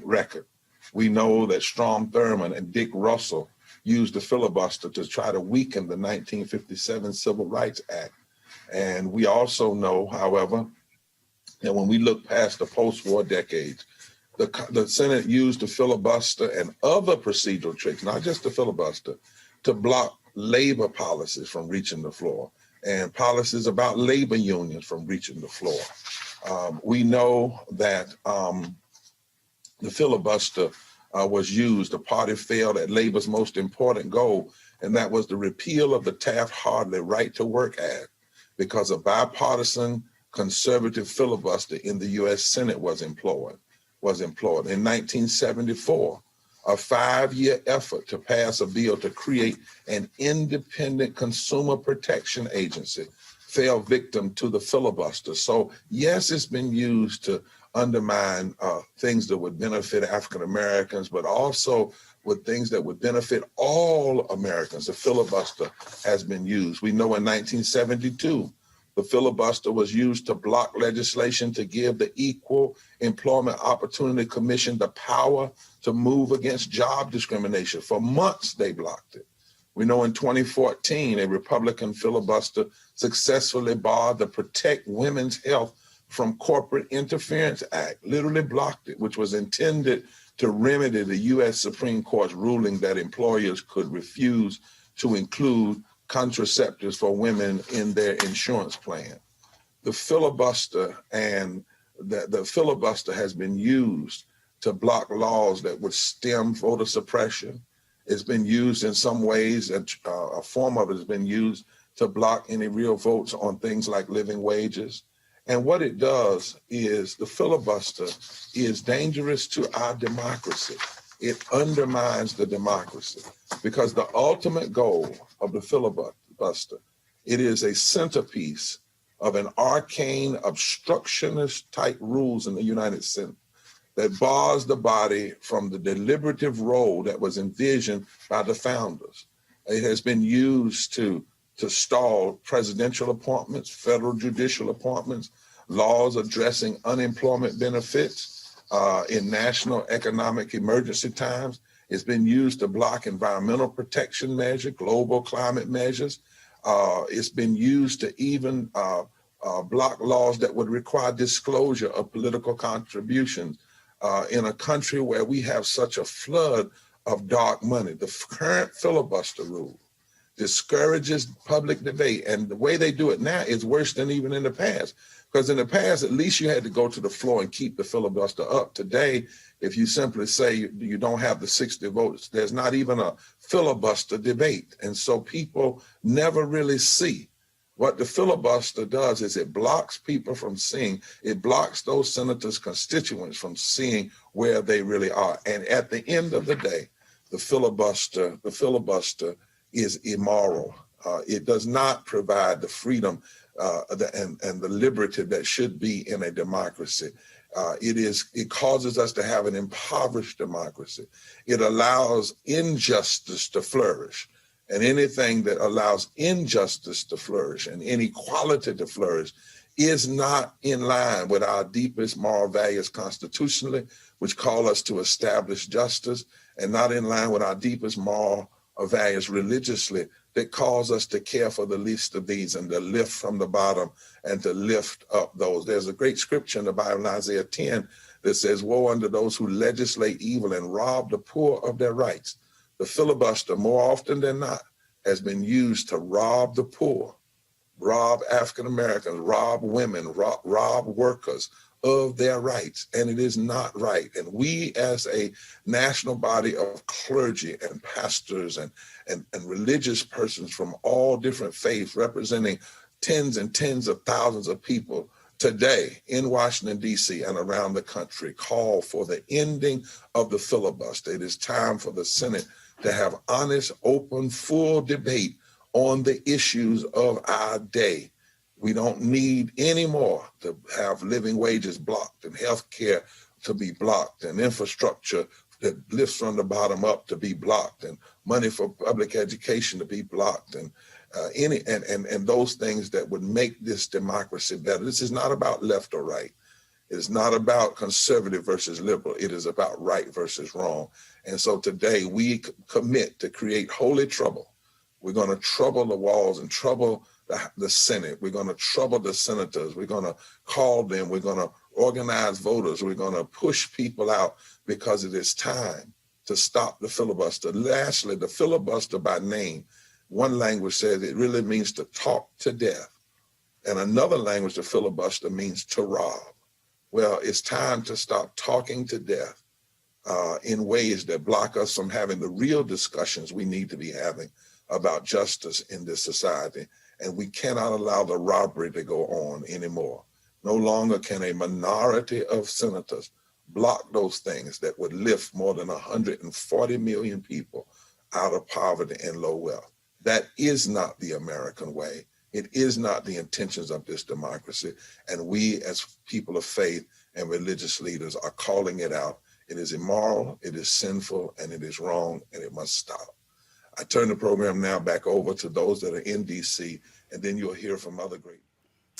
record. We know that Strom Thurmond and Dick Russell used the filibuster to try to weaken the 1957 Civil Rights Act. And we also know, however, that when we look past the post-war decades, the Senate used the filibuster and other procedural tricks, not just the filibuster, to block labor policies from reaching the floor and policies about labor unions from reaching the floor. We know that the filibuster was used. The party failed at labor's most important goal, and that was the repeal of the Taft-Hartley Right to Work Act, because a bipartisan conservative filibuster in the U.S. Senate was employed. In 1974, a 5-year effort to pass a bill to create an independent consumer protection agency fell victim to the filibuster. So yes, it's been used to undermine things that would benefit African Americans, but also with things that would benefit all Americans. The filibuster has been used. We know in 1972, The filibuster was used to block legislation to give the Equal Employment Opportunity Commission the power to move against job discrimination. For months, they blocked it. We know in 2014, a Republican filibuster successfully barred the Protect Women's Health from Corporate Interference Act, literally blocked it, which was intended to remedy the U.S. Supreme Court's ruling that employers could refuse to include contraceptives for women in their insurance plan. The filibuster the filibuster has been used to block laws that would stem voter suppression. It's been used in some ways, a form of it has been used to block any real votes on things like living wages. And what it does is the filibuster is dangerous to our democracy. It undermines the democracy because the ultimate goal of the filibuster, it is a centerpiece of an arcane obstructionist type rules in the United States that bars the body from the deliberative role that was envisioned by the founders. It has been used to stall presidential appointments, federal judicial appointments, laws addressing unemployment benefits in national economic emergency times. It's been used to block environmental protection measures, global climate measures. It's been used to even block laws that would require disclosure of political contributions in a country where we have such a flood of dark money. The current filibuster rule discourages public debate, and the way they do it now is worse than even in the past. Because in the past, at least you had to go to the floor and keep the filibuster up. Today, if you simply say you don't have the 60 votes, there's not even a filibuster debate. And so people never really see. What the filibuster does is it blocks people from seeing, it blocks those senators' constituents from seeing where they really are. And at the end of the day, the filibuster is immoral. It does not provide the freedom and the liberty that should be in a democracy. It causes us to have an impoverished democracy. It allows injustice to flourish. And anything that allows injustice to flourish and inequality to flourish is not in line with our deepest moral values constitutionally, which call us to establish justice, and not in line with our deepest moral values religiously, that calls us to care for the least of these and to lift from the bottom and to lift up those. There's a great scripture in the Bible in Isaiah 10 that says, "Woe unto those who legislate evil and rob the poor of their rights." The filibuster, more often than not, has been used to rob the poor, rob African Americans, rob women, rob workers of their rights. And it is not right. And we as a national body of clergy and pastors and religious persons from all different faiths representing tens and tens of thousands of people today in Washington, D.C. and around the country call for the ending of the filibuster. It is time for the Senate to have honest, open, full debate on the issues of our day. We don't need any more to have living wages blocked and health care to be blocked and infrastructure that lifts from the bottom up to be blocked and money for public education to be blocked and those things that would make this democracy better. This is not about left or right. It is not about conservative versus liberal. It is about right versus wrong. And so today we commit to create holy trouble. We're going to trouble the walls and trouble the Senate. We're going to trouble the senators. We're going to call them. We're going to organize voters. We're going to push people out because it is time to stop the filibuster. Lastly, the filibuster by name. One language says it really means to talk to death. And another language, the filibuster, means to rob. Well, it's time to stop talking to death in ways that block us from having the real discussions we need to be having about justice in this society. And we cannot allow the robbery to go on anymore. No longer can a minority of senators block those things that would lift more than 140 million people out of poverty and low wealth. That is not the American way. It is not the intentions of this democracy. And we as people of faith and religious leaders are calling it out. It is immoral, it is sinful, and it is wrong, and it must stop. I turn the program now back over to those that are in D.C., and then you'll hear from other great.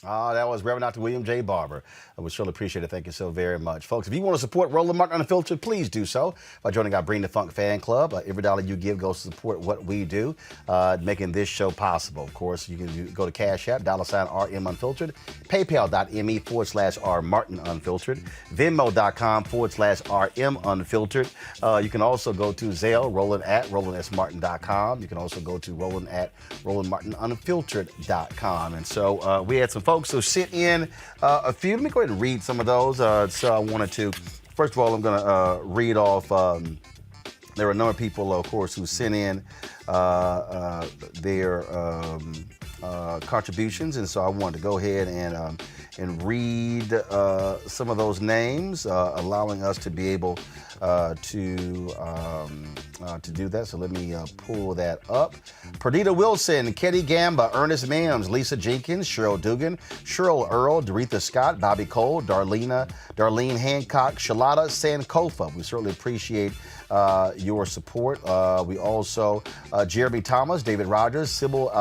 That was Reverend Dr. William J. Barber. I would surely appreciate it. Thank you so very much. Folks, if you want to support Roland Martin Unfiltered, please do so by joining our Bring the Funk fan club. Every dollar you give goes to support what we do, making this show possible. Of course, you can go to Cash App, $RM Unfiltered, PayPal.me/R Martin Unfiltered, Venmo.com/RM Unfiltered. You can also go to Zelle, Roland@RolandSMartin.com. You can also go to Roland@RolandMartinUnfiltered.com. And so we had some folks who sent in a few. Let me go ahead and read some of those. So I wanted to, first of all, I'm going to read off. There were a number of people, of course, who sent in their contributions. And so I wanted to go ahead and read some of those names, allowing us to be able to do that. So let me pull that up. Perdita Wilson, Ketty Gamba, Ernest Mims, Lisa Jenkins, Cheryl Dugan, Cheryl Earl, Doretha Scott, Bobby Cole, Darlene Hancock, Shalata Sankofa. We certainly appreciate your support. We also, Jeremy Thomas, David Rogers, Sybil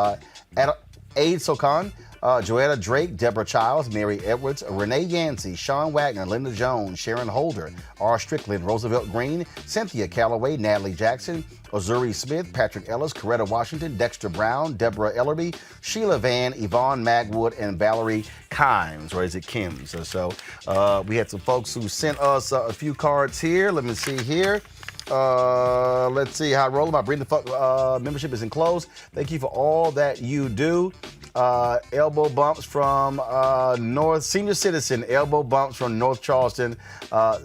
Aid Sokan, Joetta Drake, Deborah Childs, Mary Edwards, Renee Yancey, Sean Wagner, Linda Jones, Sharon Holder, R. Strickland, Roosevelt Green, Cynthia Calloway, Natalie Jackson, Ozuri Smith, Patrick Ellis, Coretta Washington, Dexter Brown, Deborah Ellerby, Sheila Van, Yvonne Magwood, and Valerie Kimes, or is it Kims? So we had some folks who sent us a few cards here. Let me see here. Let's see how Roland, my Bring the Fuck membership is enclosed. Thank you for all that you do. Elbow bumps from North Senior Citizen, elbow bumps from North Charleston,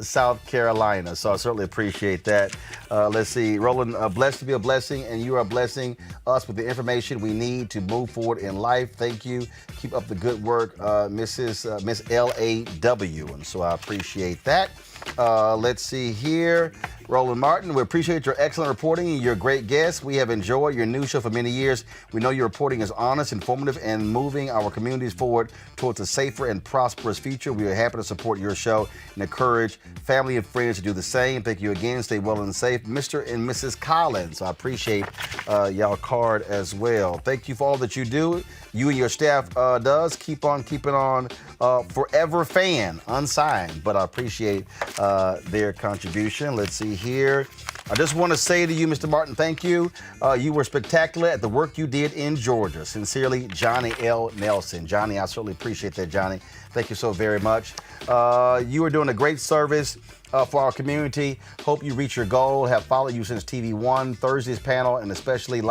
South Carolina. So I certainly appreciate that. Let's see, Roland, blessed to be a blessing, and you are blessing us with the information we need to move forward in life. Thank you. Keep up the good work, Miss LAW. And so I appreciate that. Let's see here. Roland Martin, we appreciate your excellent reporting and your great guests. We have enjoyed your news show for many years. We know your reporting is honest, informative, and moving our communities forward towards a safer and prosperous future. We are happy to support your show and encourage family and friends to do the same. Thank you again. Stay well and safe. Mr. and Mrs. Collins, I appreciate y'all card as well. Thank you for all that you do. You and your staff does. Keep on keeping on. Forever fan, unsigned, but I appreciate their contribution. Let's see here. I just want to say to you, Mr. Martin, thank you. You were spectacular at the work you did in Georgia. Sincerely, Johnny L. Nelson. Johnny, I certainly appreciate that, Johnny. Thank you so very much. You are doing a great service for our community. Hope you reach your goal. Have followed you since TV One, Thursday's panel, and I especially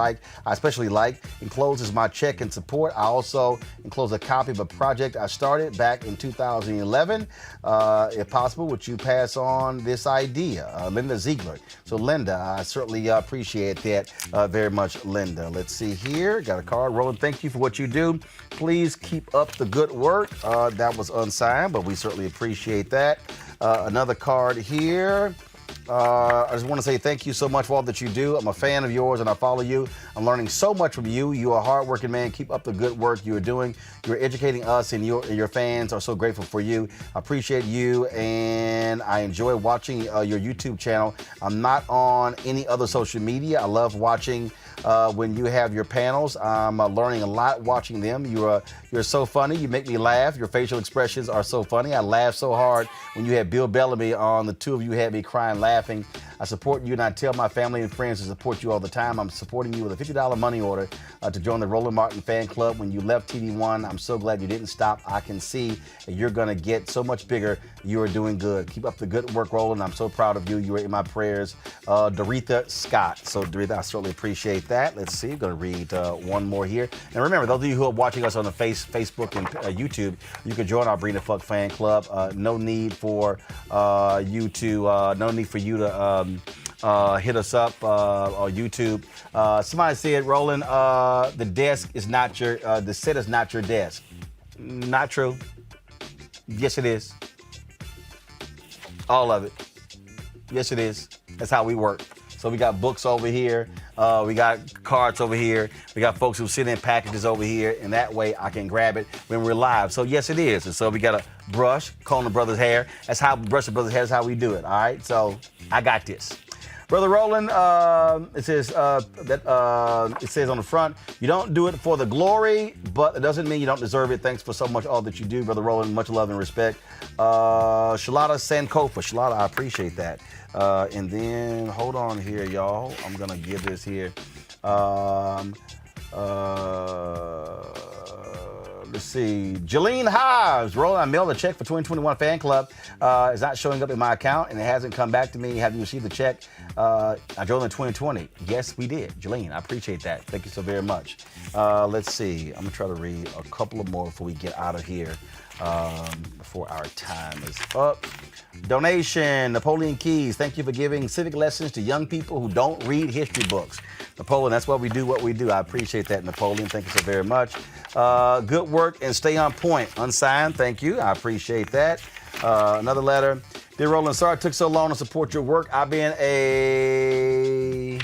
like, encloses my check and support. I also enclose a copy of a project I started back in 2011. If possible, would you pass on this idea? Linda Ziegler. So Linda, I certainly appreciate that very much, Linda. Let's see here. Got a card. Roland, thank you for what you do. Please keep up the good work. That was unsigned, but we certainly appreciate that. Another card here. I just want to say thank you so much for all that you do. I'm a fan of yours and I follow you. I'm learning so much from you. You are a hardworking man. Keep up the good work you are doing. You're educating us, and your fans are so grateful for you. I appreciate you, and I enjoy watching your YouTube channel. I'm not on any other social media. I love watching when you have your panels. I'm learning a lot watching them. You're so funny. You make me laugh. Your facial expressions are so funny. I laughed so hard when you had Bill Bellamy on. The two of you had me crying laughing. I support you, and I tell my family and friends to support you all the time. I'm supporting you with a $50 money order to join the Roland Martin fan club. When you left TV One, I'm so glad you didn't stop. I can see that you're going to get so much bigger. You are doing good. Keep up the good work, Roland. I'm so proud of you. You are in my prayers. Doretha Scott. So, Doretha, I certainly appreciate that. Let's see. I'm going to read one more here. And remember, those of you who are watching us on the Facebook and YouTube, you can join our Bring the Fuck fan club. No need for you to hit us up on YouTube. Somebody said, Roland, the desk is not your, the set is not your desk. Not true. Yes, it is. All of it. Yes, it is. That's how we work. So we got books over here. We got cards over here. We got folks who send in packages over here, and that way I can grab it when we're live. So yes, it is. And so we got a brush, comb the brother's hair. That's how brush the brother's hair is how we do it. All right. So I got this. Brother Roland, it says it says on the front, you don't do it for the glory, but it doesn't mean you don't deserve it. Thanks for so much all that you do, Brother Roland. Much love and respect. Shalata Sankofa. Shalata, I appreciate that. And then, hold on here, y'all. I'm going to give this here. Let's see. Jolene Hives. Roland, I mailed a check for 2021 fan club. It's not showing up in my account, and it hasn't come back to me. Have you received the check? I drove in 2020. Yes, we did. Jolene, I appreciate that. Thank you so very much. Let's see. I'm going to try to read a couple of more before we get out of here, before our time is up. Donation, Napoleon Keys. Thank you for giving civic lessons to young people who don't read history books. Napoleon, that's why we do what we do. I appreciate that, Napoleon. Thank you so very much. Good work and stay on point. Unsigned, thank you. I appreciate that. Another letter. Dear Roland, sorry it took so long to support your work. I've been a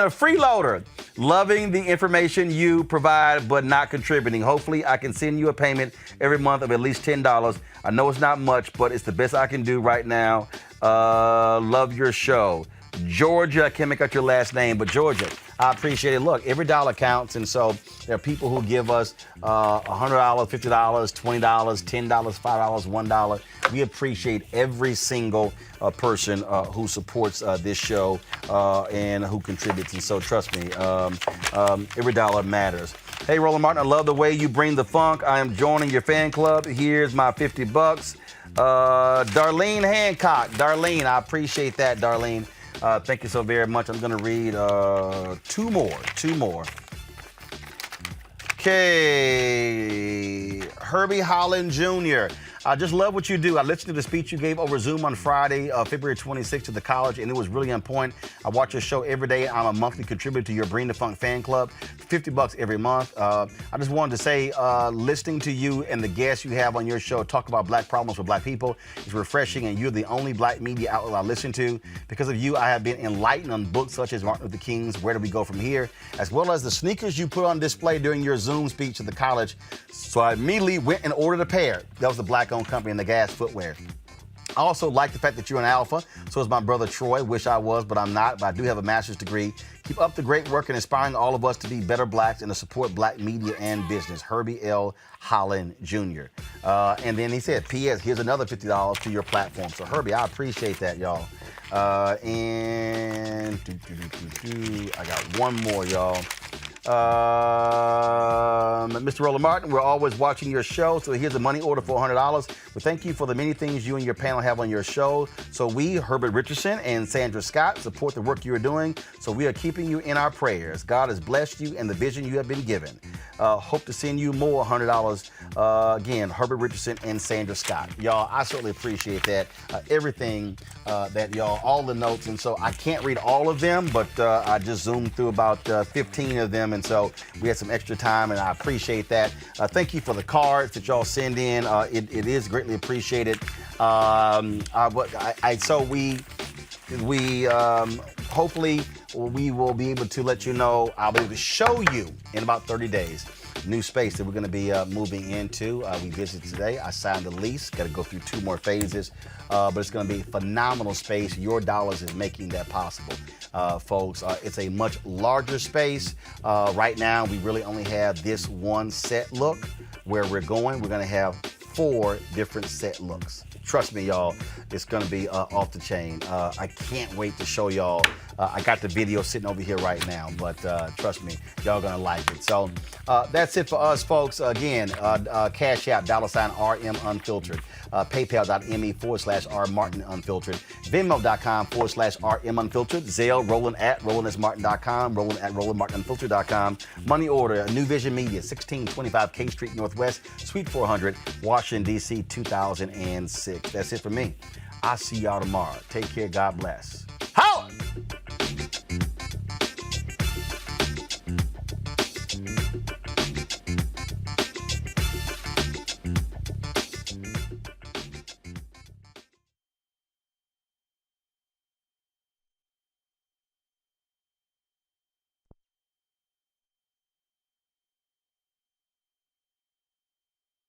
freeloader, loving the information you provide but not contributing. Hopefully I can send you a payment every month of at least $10. I know it's not much, but it's the best I can do right now. Love your show. Georgia, I can't make out your last name, but Georgia, I appreciate it. Look, every dollar counts, and so there are people who give us $100, $50, $20, $10, $5, $1. We appreciate every single person who supports this show and who contributes, and so trust me, every dollar matters. Hey, Roland Martin, I love the way you bring the funk. I am joining your fan club. Here's my $50. Darlene Hancock. Darlene, I appreciate that, Darlene. Thank you so very much. I'm going to read two more. Okay. Herbie Holland Jr. I just love what you do. I listened to the speech you gave over Zoom on Friday, February 26th to the college, and it was really on point. I watch your show every day. I'm a monthly contributor to your Bring the Funk fan club, $50 every month. I just wanted to say, listening to you and the guests you have on your show talk about black problems for black people is refreshing, and you're the only black media outlet I listen to. Because of you, I have been enlightened on books such as Martin Luther King's Where Do We Go From Here, as well as the sneakers you put on display during your Zoom speech to the college. So I immediately went and ordered a pair. That was the black-owned company in the Gas Footwear. I also like the fact that you're an alpha. So is my brother Troy. Wish I was, but I'm not. But I do have a master's degree. Keep up the great work and inspiring all of us to be better blacks and to support black media and business. Herbie L. Holland Jr. And then he said, P.S. Here's another $50 to your platform. So Herbie, I appreciate that, y'all. And I got one more, y'all. Mr. Roland Martin, we're always watching your show, so here's a money order for $100. We thank you for the many things you and your panel have on your show. So we, Herbert Richardson and Sandra Scott, support the work you are doing, so we are keeping you in our prayers. God has blessed you and the vision you have been given. Hope to send you more $100. Again, Herbert Richardson and Sandra Scott. Y'all, I certainly appreciate that. Everything that y'all, all the notes, and so I can't read all of them, but I just zoomed through about 15 of them, and so we had some extra time, and I appreciate that. Thank you for the cards that y'all send in. It is greatly appreciated. So we hopefully we will be able to let you know. I'll be able to show you in about 30 days. New space that we're going to be moving into. We visited today. I signed a lease. Got to go through 2 more phases, but it's going to be a phenomenal space. Your dollars is making that possible, folks. It's a much larger space. Right now, we really only have this one set look. Where we're going, we're going to have 4 different set looks. Trust me, y'all, it's going to be off the chain. I can't wait to show y'all. I got the video sitting over here right now, but trust me, y'all going to like it. So that's it for us, folks. Again, Cash App, $RM Unfiltered. PayPal.me/R Martin Unfiltered. Venmo.com/RM Unfiltered. Zelle, Roland@RolandSMartin.com. Roland@RolandMartinUnfiltered.com. Money order, New Vision Media, 1625 K Street Northwest, Suite 400, Washington, D.C., 2006. That's it for me. I'll see y'all tomorrow. Take care. God bless. Howard!